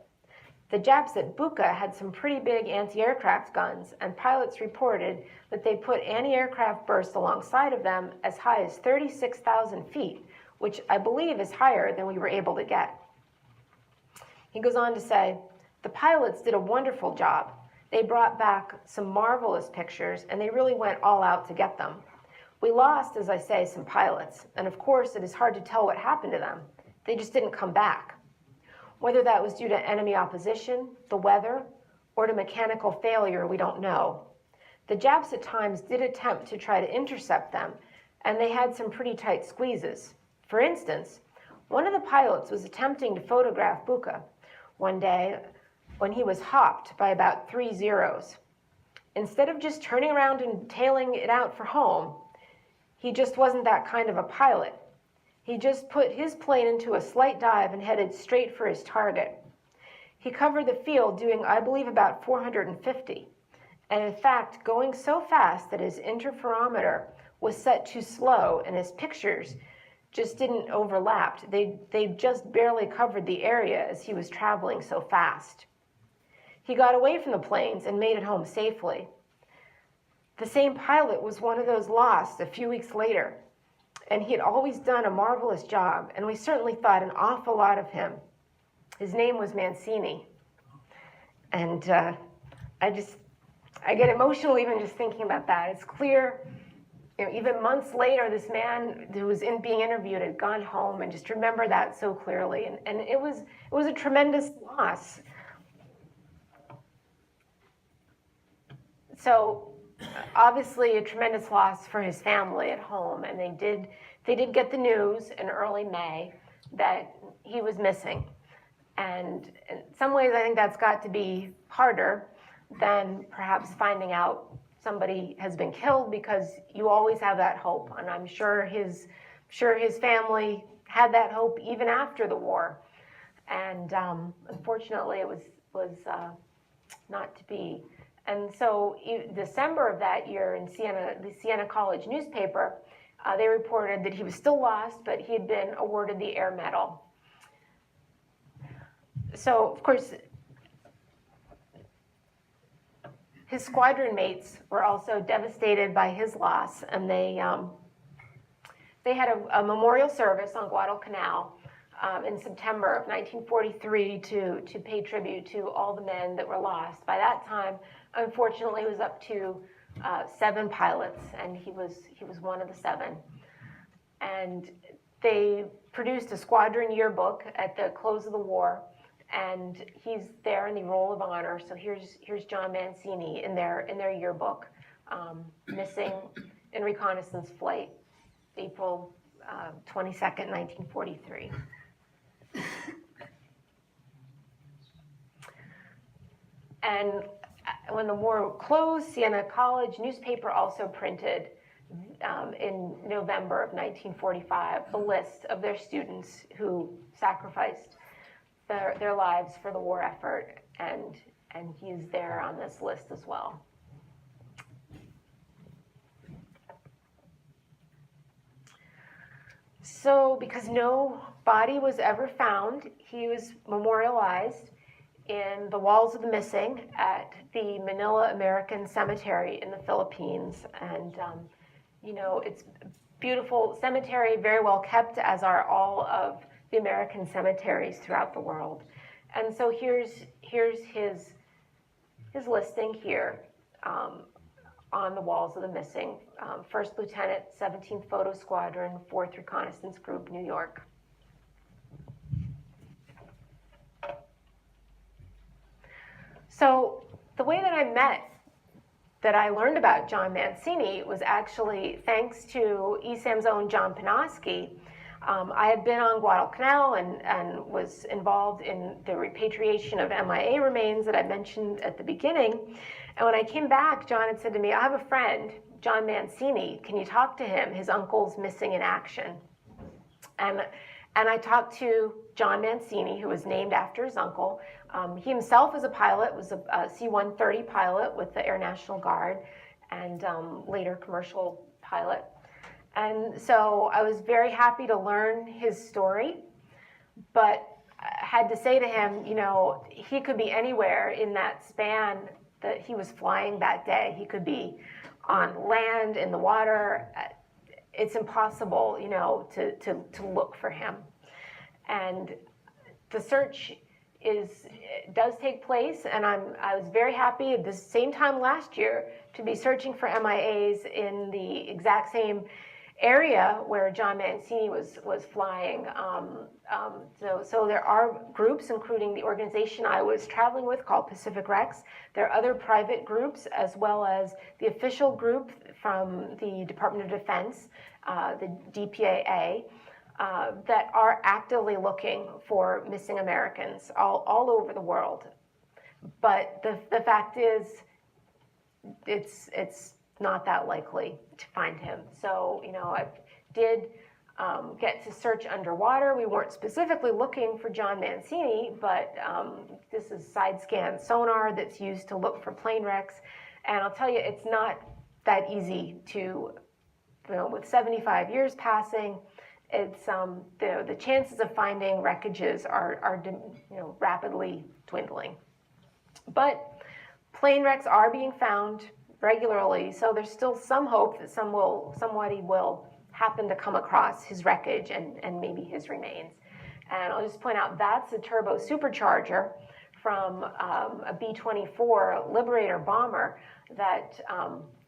The Japs at Buka had some pretty big anti-aircraft guns, and pilots reported that they put anti-aircraft bursts alongside of them as high as 36,000 feet, which I believe is higher than we were able to get." He goes on to say, "The pilots did a wonderful job. They brought back some marvelous pictures, and they really went all out to get them. We lost, as I say, some pilots, and of course it is hard to tell what happened to them. They just didn't come back. Whether that was due to enemy opposition, the weather, or to mechanical failure, we don't know. The Japs at times did attempt to try to intercept them, and they had some pretty tight squeezes. For instance, one of the pilots was attempting to photograph Buka one day when he was hopped by about 3 zeros. Instead of just turning around and tailing it out for home, he just wasn't that kind of a pilot. He just put his plane into a slight dive and headed straight for his target. He covered the field doing, I believe, about 450, and in fact going so fast that his interferometer was set too slow and his pictures just didn't overlap. They just barely covered the area as he was traveling so fast. He got away from the planes and made it home safely. The same pilot was one of those lost a few weeks later, and he had always done a marvelous job, and we certainly thought an awful lot of him. His name was Mancini. And I get emotional even just thinking about that. It's clear, even months later, this man who was being interviewed had gone home, and just remember that so clearly. And it was a tremendous loss. So obviously a tremendous loss for his family at home, and they did get the news in early May that he was missing. And in some ways I think that's got to be harder than perhaps finding out somebody has been killed, because you always have that hope. And I'm sure his family had that hope even after the war. And unfortunately, it was not to be. And so December of that year in Siena, the Siena College newspaper, they reported that he was still lost, but he had been awarded the Air Medal. So, of course, his squadron mates were also devastated by his loss, and they had a memorial service on Guadalcanal in September of 1943 to pay tribute to all the men that were lost. By that time, unfortunately, it was up to 7 pilots, and he was one of the 7. And they produced a Squadron Yearbook at the close of the war, and he's there in the roll of honor. So here's John Mancini in their yearbook, missing in reconnaissance flight, April 22nd, 1943. And when the war closed, Siena College newspaper also printed in November of 1945 the list of their students who sacrificed their lives for the war effort, and he's there on this list as well. So, because no body was ever found, he was memorialized in the Walls of the Missing at the Manila American Cemetery in the Philippines. And, you know, it's a beautiful cemetery, very well kept, as are all of the American cemeteries throughout the world. And so here's his listing here on the Walls of the Missing. First Lieutenant, 17th Photo Squadron, 4th Reconnaissance Group, New York. So the way that I learned about John Mancini was actually thanks to ESAM's own John Panozzo. I had been on Guadalcanal and was involved in the repatriation of MIA remains that I mentioned at the beginning. And when I came back, John had said to me, I have a friend, John Mancini. Can you talk to him? His uncle's missing in action. And I talked to John Mancini, who was named after his uncle. He himself was a pilot, was a C-130 pilot with the Air National Guard, and later commercial pilot. And so I was very happy to learn his story, but I had to say to him, you know, he could be anywhere in that span that he was flying that day. He could be on land, in the water. It's impossible, you know, to look for him. And the search does take place, and I was very happy at the same time last year to be searching for MIAs in the exact same area where John Mancini was flying. So there are groups, including the organization I was traveling with called Pacific Rex. There are other private groups, as well as the official group from the Department of Defense, the DPAA, that are actively looking for missing Americans all over the world. But the fact is, it's not that likely to find him. So, you know, I did get to search underwater. We weren't specifically looking for John Mancini, but this is side scan sonar that's used to look for plane wrecks. And I'll tell you, it's not that easy to, you know, with 75 years passing, it's the chances of finding wreckages are you know, rapidly dwindling. But plane wrecks are being found regularly, so there's still some hope that somebody will happen to come across his wreckage and maybe his remains. And I'll just point out that's a turbo supercharger from a B-24 Liberator bomber that,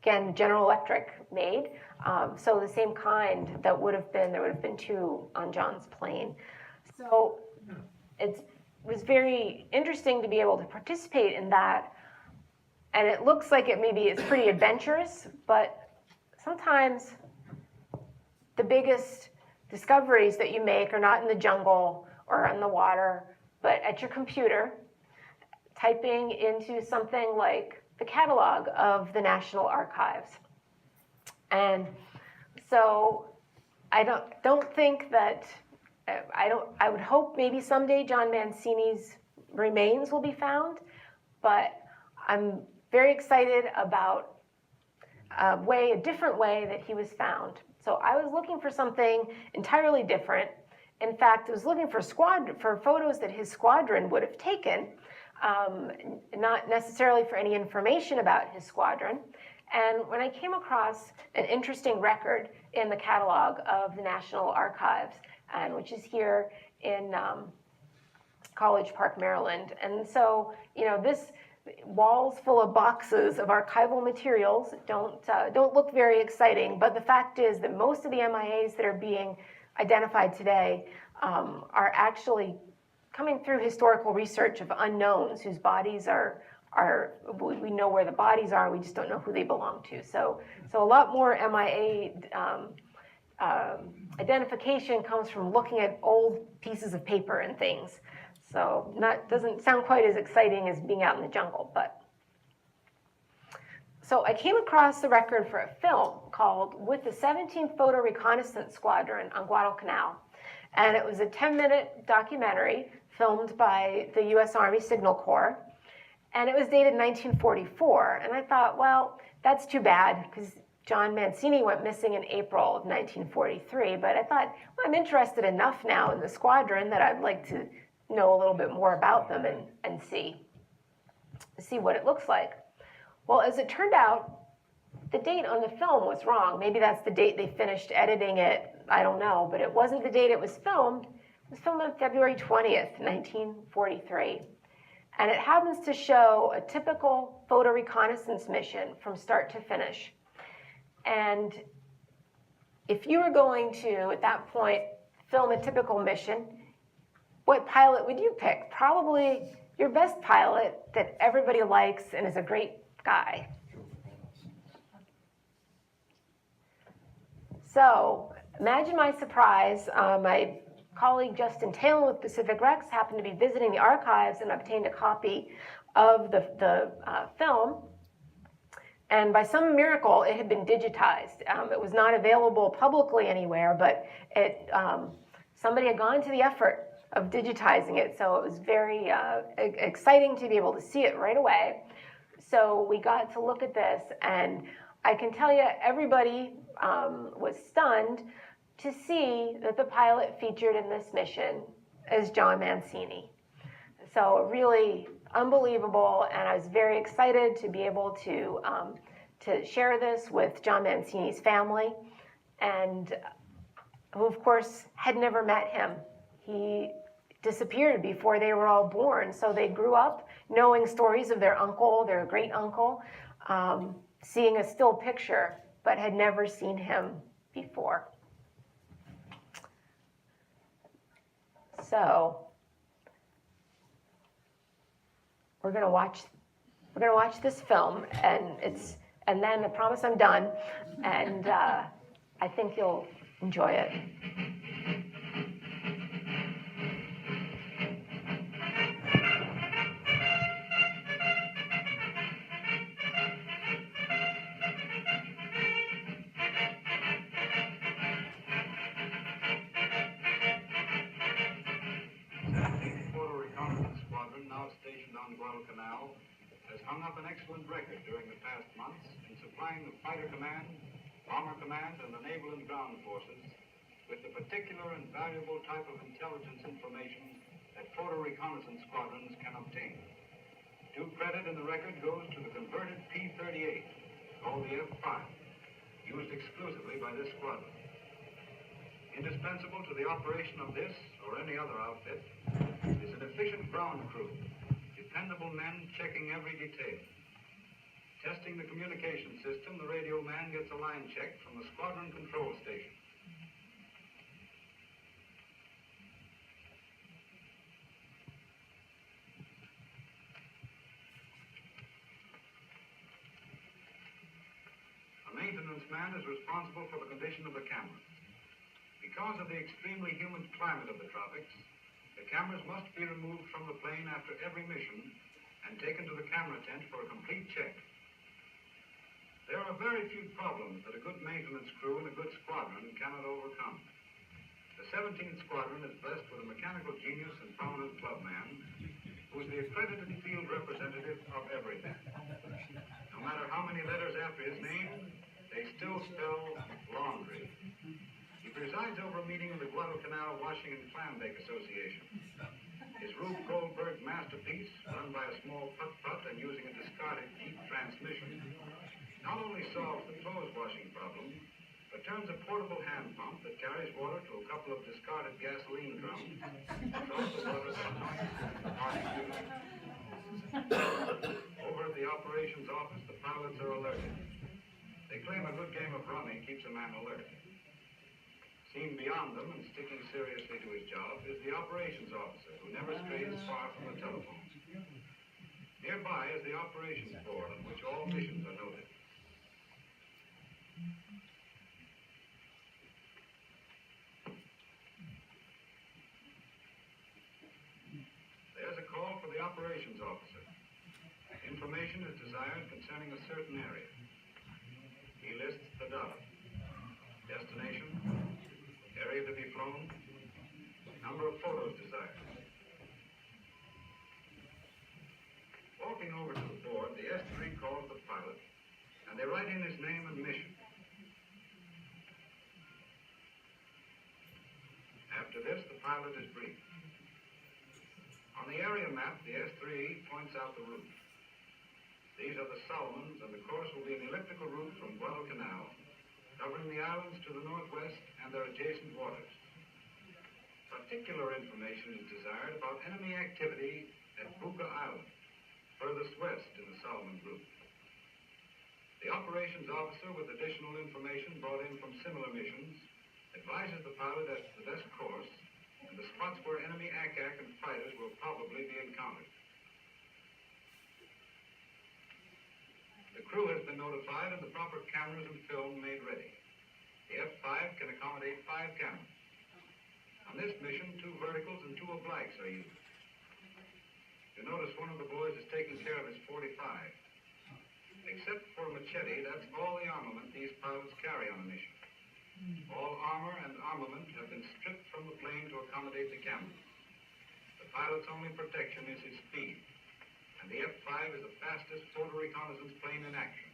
again, General Electric made. So the same kind that there would have been 2 on John's plane. So it was very interesting to be able to participate in that. And it looks like it maybe is pretty adventurous, but sometimes the biggest discoveries that you make are not in the jungle or in the water, but at your computer, typing into something like the catalog of the National Archives. And so I don't think that, I would hope maybe someday John Mancini's remains will be found, but I'm very excited about a different way that he was found. So I was looking for something entirely different. In fact, I was looking for photos that his squadron would have taken, not necessarily for any information about his squadron. And when I came across an interesting record in the catalog of the National Archives, and which is here in College Park, Maryland. And so, this walls full of boxes of archival materials don't look very exciting, but the fact is that most of the MIAs that are being identified today are actually coming through historical research of unknowns whose bodies we know where the bodies are, we just don't know who they belong to. So a lot more MIA identification comes from looking at old pieces of paper and things. So doesn't sound quite as exciting as being out in the jungle, but. So I came across the record for a film called With the 17th Photo Reconnaissance Squadron on Guadalcanal. And it was a 10-minute documentary filmed by the US Army Signal Corps. And it was dated 1944. And I thought, well, that's too bad, because John Mancini went missing in April of 1943. But I thought, well, I'm interested enough now in the squadron that I'd like to know a little bit more about them and see what it looks like. Well, as it turned out, the date on the film was wrong. Maybe that's the date they finished editing it. I don't know. But it wasn't the date it was filmed. It was filmed on February 20th, 1943. And it happens to show a typical photo reconnaissance mission from start to finish. And if you were going to, at that point, film a typical mission, what pilot would you pick? Probably your best pilot that everybody likes and is a great guy. So imagine my surprise. My colleague Justin Taylor with Pacific Rex happened to be visiting the archives and obtained a copy of the film. And by some miracle, it had been digitized. It was not available publicly anywhere, but somebody had gone to the effort of digitizing it, so it was very exciting to be able to see it right away. So we got to look at this, and I can tell you everybody was stunned to see that the pilot featured in this mission is John Mancini. So really unbelievable, and I was very excited to be able to share this with John Mancini's family, and who of course had never met him. He disappeared before they were all born, so they grew up knowing stories of their uncle, their great uncle, seeing a still picture, but had never seen him before. So we're gonna watch this film, and then I promise I'm done, and I think you'll enjoy it. Photo Reconnaissance Squadron, now stationed on Guadalcanal, has hung up an excellent record during the past months in supplying the Fighter Command, Bomber Command, and the Naval and Ground Forces with the particular and valuable type of intelligence information that photo reconnaissance squadrons can obtain. Due credit in the record goes to the converted P-38, called the F-5, used exclusively by this squadron. Indispensable to the operation of this or any other outfit is an efficient ground crew, dependable men checking every detail. Testing the communication system, the radio man gets a line check from the squadron control station. A maintenance man is responsible for the condition of the camera. Because of the extremely humid climate of the tropics, the cameras must be removed from the plane after every mission and taken to the camera tent for a complete check. There are very few problems that a good maintenance crew and a good squadron cannot overcome. The 17th Squadron is blessed with a mechanical genius and prominent clubman who is the accredited field representative of everything. No matter how many letters after his name, they still spell laundry. He presides over a meeting of the Guadalcanal Washing and Clambake Association. His Rube Goldberg masterpiece, run by a small putt-putt and using a discarded Jeep transmission, not only solves the clothes washing problem, but turns a portable hand pump that carries water to a couple of discarded gasoline drums across the water that annoys the party unit. Over at the operations office, the pilots are alerted. They claim a good game of rummy keeps a man alert. Seen beyond them and sticking seriously to his job is the operations officer, who never strays far from the telephone. Nearby is the operations board on which all missions are noted. There's a call for the operations officer. Information is desired concerning a certain area. He lists the data. Destination, area to be flown, number of photos desired. Walking over to the board, the S3 calls the pilot, and they write in his name and mission. After this, the pilot is briefed. On the area map, the S3 points out the route. These are the Solomons, and the course will be an elliptical route from Guadalcanal, covering the islands to the northwest and their adjacent waters. Particular information is desired about enemy activity at Buka Island, furthest west in the Solomon group. The operations officer, with additional information brought in from similar missions, advises the pilot as to the best course and the spots where enemy ack-ack and fighters will probably be encountered. The crew has been notified and the proper cameras and film made ready. The F-5 can accommodate 5 cameras. On this mission, 2 verticals and 2 obliques are used. You notice one of the boys is taking care of his .45. Except for a machete, that's all the armament these pilots carry on a mission. All armor and armament have been stripped from the plane to accommodate the cameras. The pilot's only protection is his speed, and the F-5 is the fastest photo reconnaissance plane in action.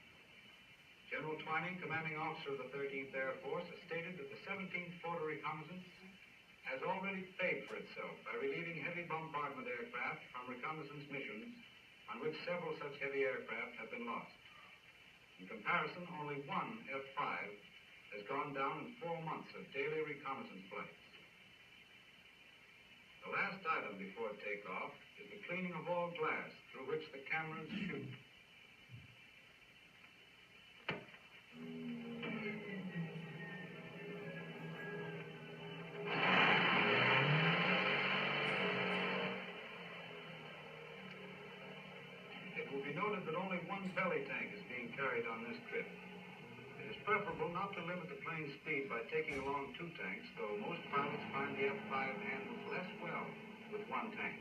General Twining, commanding officer of the 13th Air Force, has stated that the 17th Photo Reconnaissance has already paid for itself by relieving heavy bombardment aircraft from reconnaissance missions on which several such heavy aircraft have been lost. In comparison, only 1 F-5 has gone down in 4 months of daily reconnaissance flights. The last item before takeoff is the cleaning of all glass through which the cameras shoot. It will be noted that only 1 belly tank is being carried on this trip. It is preferable not to limit the plane's speed by taking along 2 tanks, though most pilots find the F-5 handles less well with 1 tank.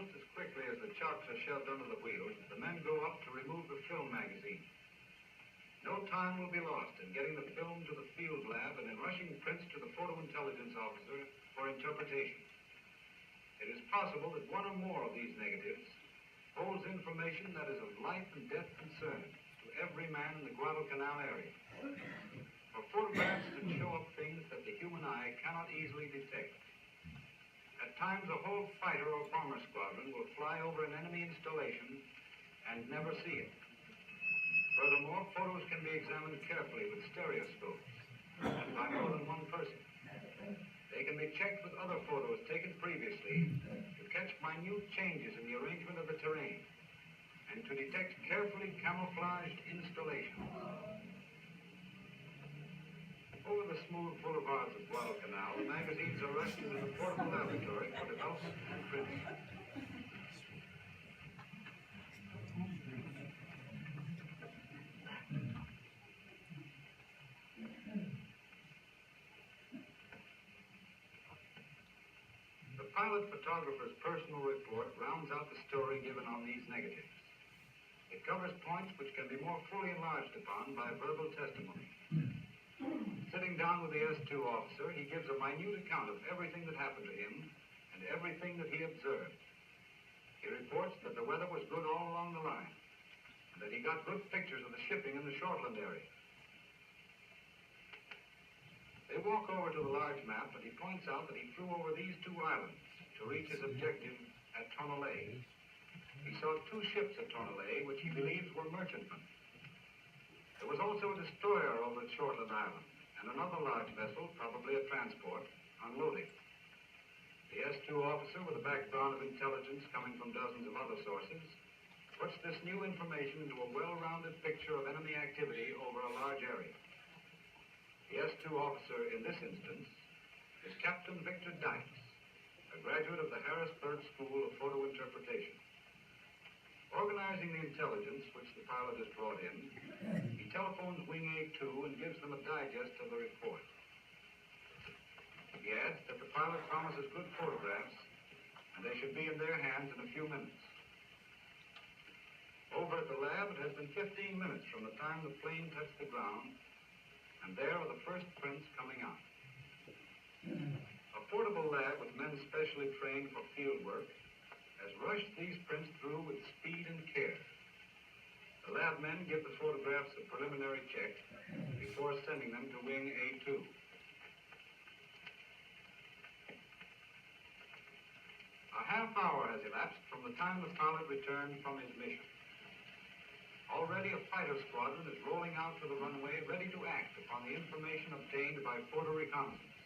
Almost as quickly as the chocks are shoved under the wheels, the men go up to remove the film magazine. No time will be lost in getting the film to the field lab and in rushing prints to the photo intelligence officer for interpretation. It is possible that one or more of these negatives holds information that is of life and death concern to every man in the Guadalcanal area. For photographs that show up things that the human eye cannot easily detect. At times, a whole fighter or bomber squadron will fly over an enemy installation and never see it. Furthermore, photos can be examined carefully with stereoscopes and by more than one person. They can be checked with other photos taken previously to catch minute changes in the arrangement of the terrain and to detect carefully camouflaged installations. Over the smooth boulevards of Guadalcanal, the magazines are rushed into the portable laboratory for development and printing. The pilot photographer's personal report rounds out the story given on these negatives. It covers points which can be more fully enlarged upon by verbal testimony. Sitting down with the S2 officer, he gives a minute account of everything that happened to him and everything that he observed. He reports that the weather was good all along the line and that he got good pictures of the shipping in the Shortland area. They walk over to the large map, and he points out that he flew over these two islands to reach his objective at Tonelay. He saw two ships at Tonelay, which he believes were merchantmen. There was also a destroyer over at Shortland Island, and another large vessel, probably a transport, unloading. The S2 officer, with a background of intelligence coming from dozens of other sources, puts this new information into a well-rounded picture of enemy activity over a large area. The S2 officer in this instance is Captain Victor Dykes, a graduate of the Harrisburg School of Photo Interpretation. Organizing the intelligence which the pilot has brought in, he telephones Wing A2 and gives them a digest of the report. He adds that the pilot promises good photographs, and they should be in their hands in a few minutes. Over at the lab, it has been 15 minutes from the time the plane touched the ground, and there are the first prints coming out. A portable lab with men specially trained for field work has rushed these prints through with speed and care. The lab men give the photographs a preliminary check before sending them to Wing A2. A half hour has elapsed from the time the pilot returned from his mission. Already a fighter squadron is rolling out to the runway, ready to act upon the information obtained by Photo Reconnaissance.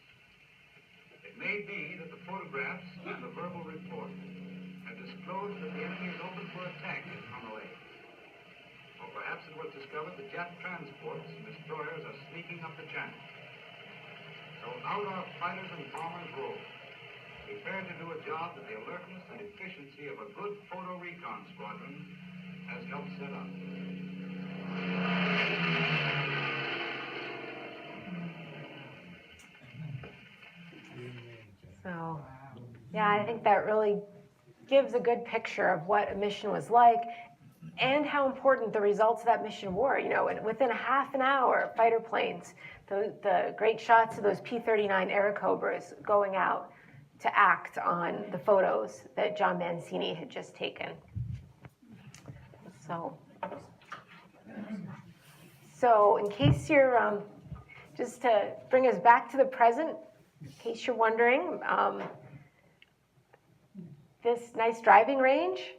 It may be that the photographs and the verbal report have disclosed that the enemy is open for attack at Honolulu. Or perhaps it was discovered that Jap transports and destroyers are sneaking up the channel. So out our fighters and bombers roll, prepared to do a job that the alertness and efficiency of a good photo recon squadron has helped set up. So, yeah, I think that really gives a good picture of what a mission was like and how important the results of that mission were. You know, within a half an hour, fighter planes, the great shots of those P-39 Airacobras going out to act on the photos that John Mancini had just taken. So in case you're, just to bring us back to the present, in case you're wondering, this nice driving range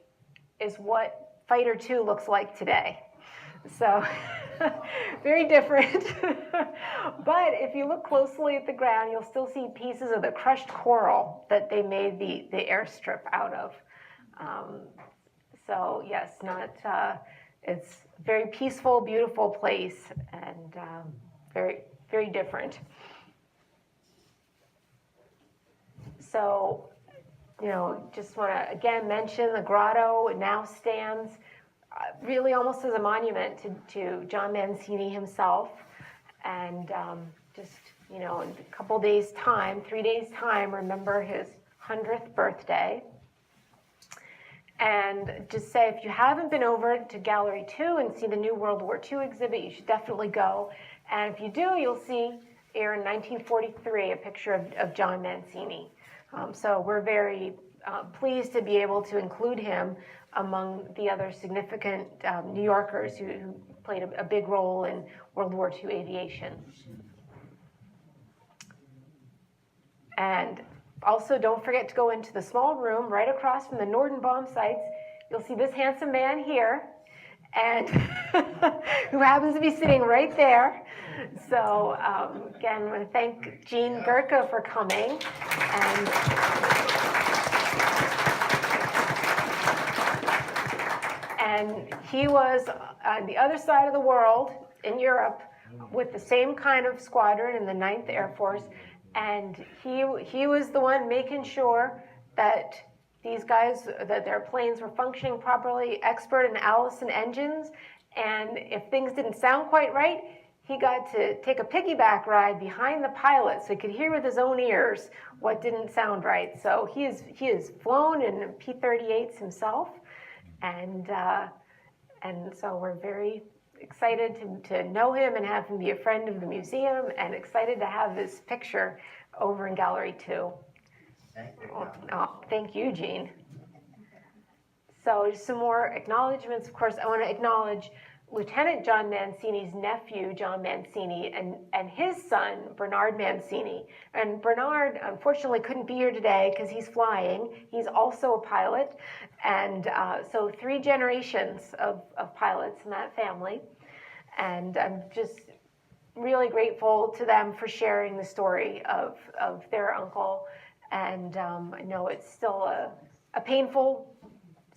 is what Fighter II looks like today. So very different. But if you look closely at the ground, you'll still see pieces of the crushed coral that they made the airstrip out of. So yes, it's a very peaceful, beautiful place, and very, very different. So, you know, just want to again mention the grotto. It now stands really almost as a monument to John Mancini himself. And just, you know, in a couple days' time, 3 days' time, remember his 100th birthday. And just say, if you haven't been over to Gallery 2 and seen the new World War II exhibit, you should definitely go. And if you do, you'll see here in 1943 a picture of John Mancini. So we're very pleased to be able to include him among the other significant New Yorkers who played a big role in World War II aviation. And also, don't forget to go into the small room right across from the Norden bomb sites. You'll see this handsome man here, and who happens to be sitting right there. So again, I want to thank Jean Gurka for coming. And he was on the other side of the world in Europe with the same kind of squadron in the 9th Air Force. And he was the one making sure that these guys, that their planes were functioning properly, expert in Allison engines. And if things didn't sound quite right, he got to take a piggyback ride behind the pilot so he could hear with his own ears what didn't sound right. So he has flown in P-38s himself. And so we're very excited to know him and have him be a friend of the museum, and excited to have this picture over in Gallery 2. Thank you. Oh, thank you, Jean. So just some more acknowledgments. Of course, I want to acknowledge Lieutenant John Mancini's nephew, John Mancini, and his son, Bernard Mancini. And Bernard, unfortunately, couldn't be here today because he's flying. He's also a pilot. And so 3 generations of pilots in that family. And I'm just really grateful to them for sharing the story of their uncle. And I know it's still a painful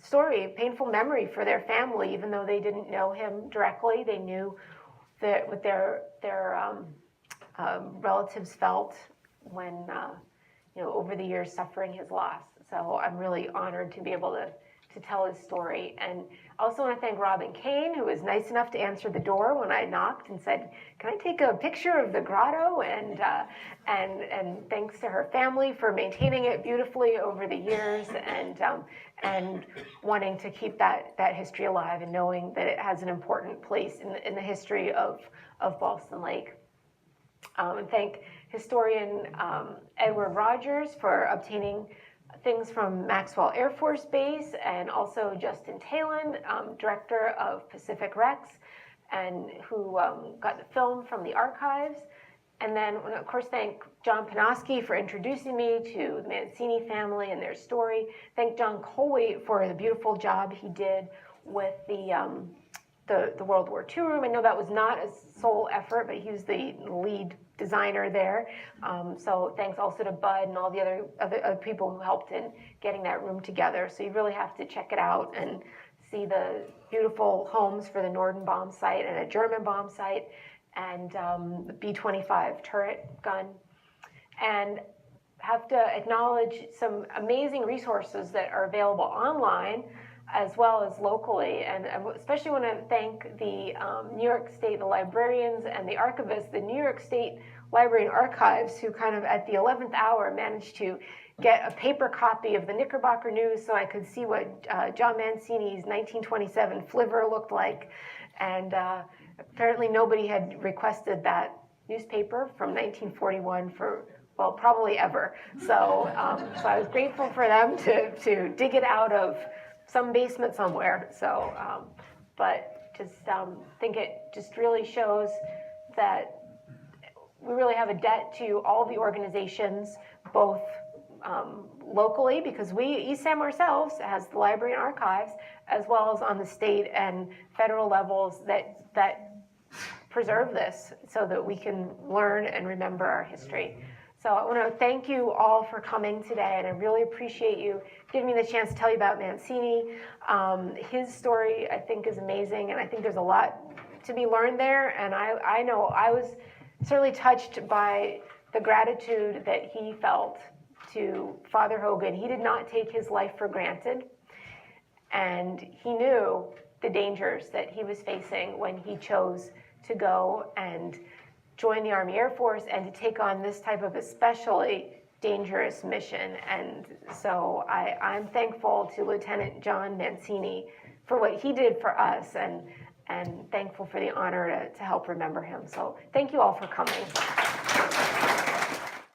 story, a painful memory for their family, even though they didn't know him directly. They knew that what their relatives felt when, over the years suffering his loss. So I'm really honored to be able to tell his story. And I also want to thank Robin Kane, who was nice enough to answer the door when I knocked and said, "Can I take a picture of the grotto?" And thanks to her family for maintaining it beautifully over the years, and wanting to keep that history alive, and knowing that it has an important place in the history of Ballston Lake. And thank historian Edward Rogers for obtaining things from Maxwell Air Force Base, and also Justin Talon, director of Pacific Rex, and who got the film from the archives. And then, of course, thank John Panoski for introducing me to the Mancini family and their story. Thank John Colway for the beautiful job he did with the World War II room. I know that was not a sole effort, but he was the lead designer there. So thanks also to Bud and all the other people who helped in getting that room together. So you really have to check it out and see the beautiful homes for the Norden bomb site and a German bomb site, and the B-25 turret gun. And have to acknowledge some amazing resources that are available online as well as locally. And I especially want to thank the New York State, the librarians and the archivists, the New York State Library and Archives, who kind of at the 11th hour managed to get a paper copy of the Knickerbocker News so I could see what John Mancini's 1927 Flivver looked like. And apparently nobody had requested that newspaper from 1941 for, well, probably ever. So I was grateful for them to dig it out of some basement somewhere. So, but just think it just really shows that we really have a debt to all the organizations, both locally, because ESAM ourselves has the library and archives, as well as on the state and federal levels that preserve this so that we can learn and remember our history. So I want to thank you all for coming today, and I really appreciate you giving me the chance to tell you about Mancini. His story, I think, is amazing, and I think there's a lot to be learned there. And I know I was certainly touched by the gratitude that he felt to Father Hogan. He did not take his life for granted, and he knew the dangers that he was facing when he chose to go and join the Army Air Force and to take on this type of especially dangerous mission. And so I'm thankful to Lieutenant John Mancini for what he did for us, and thankful for the honor to help remember him. So thank you all for coming.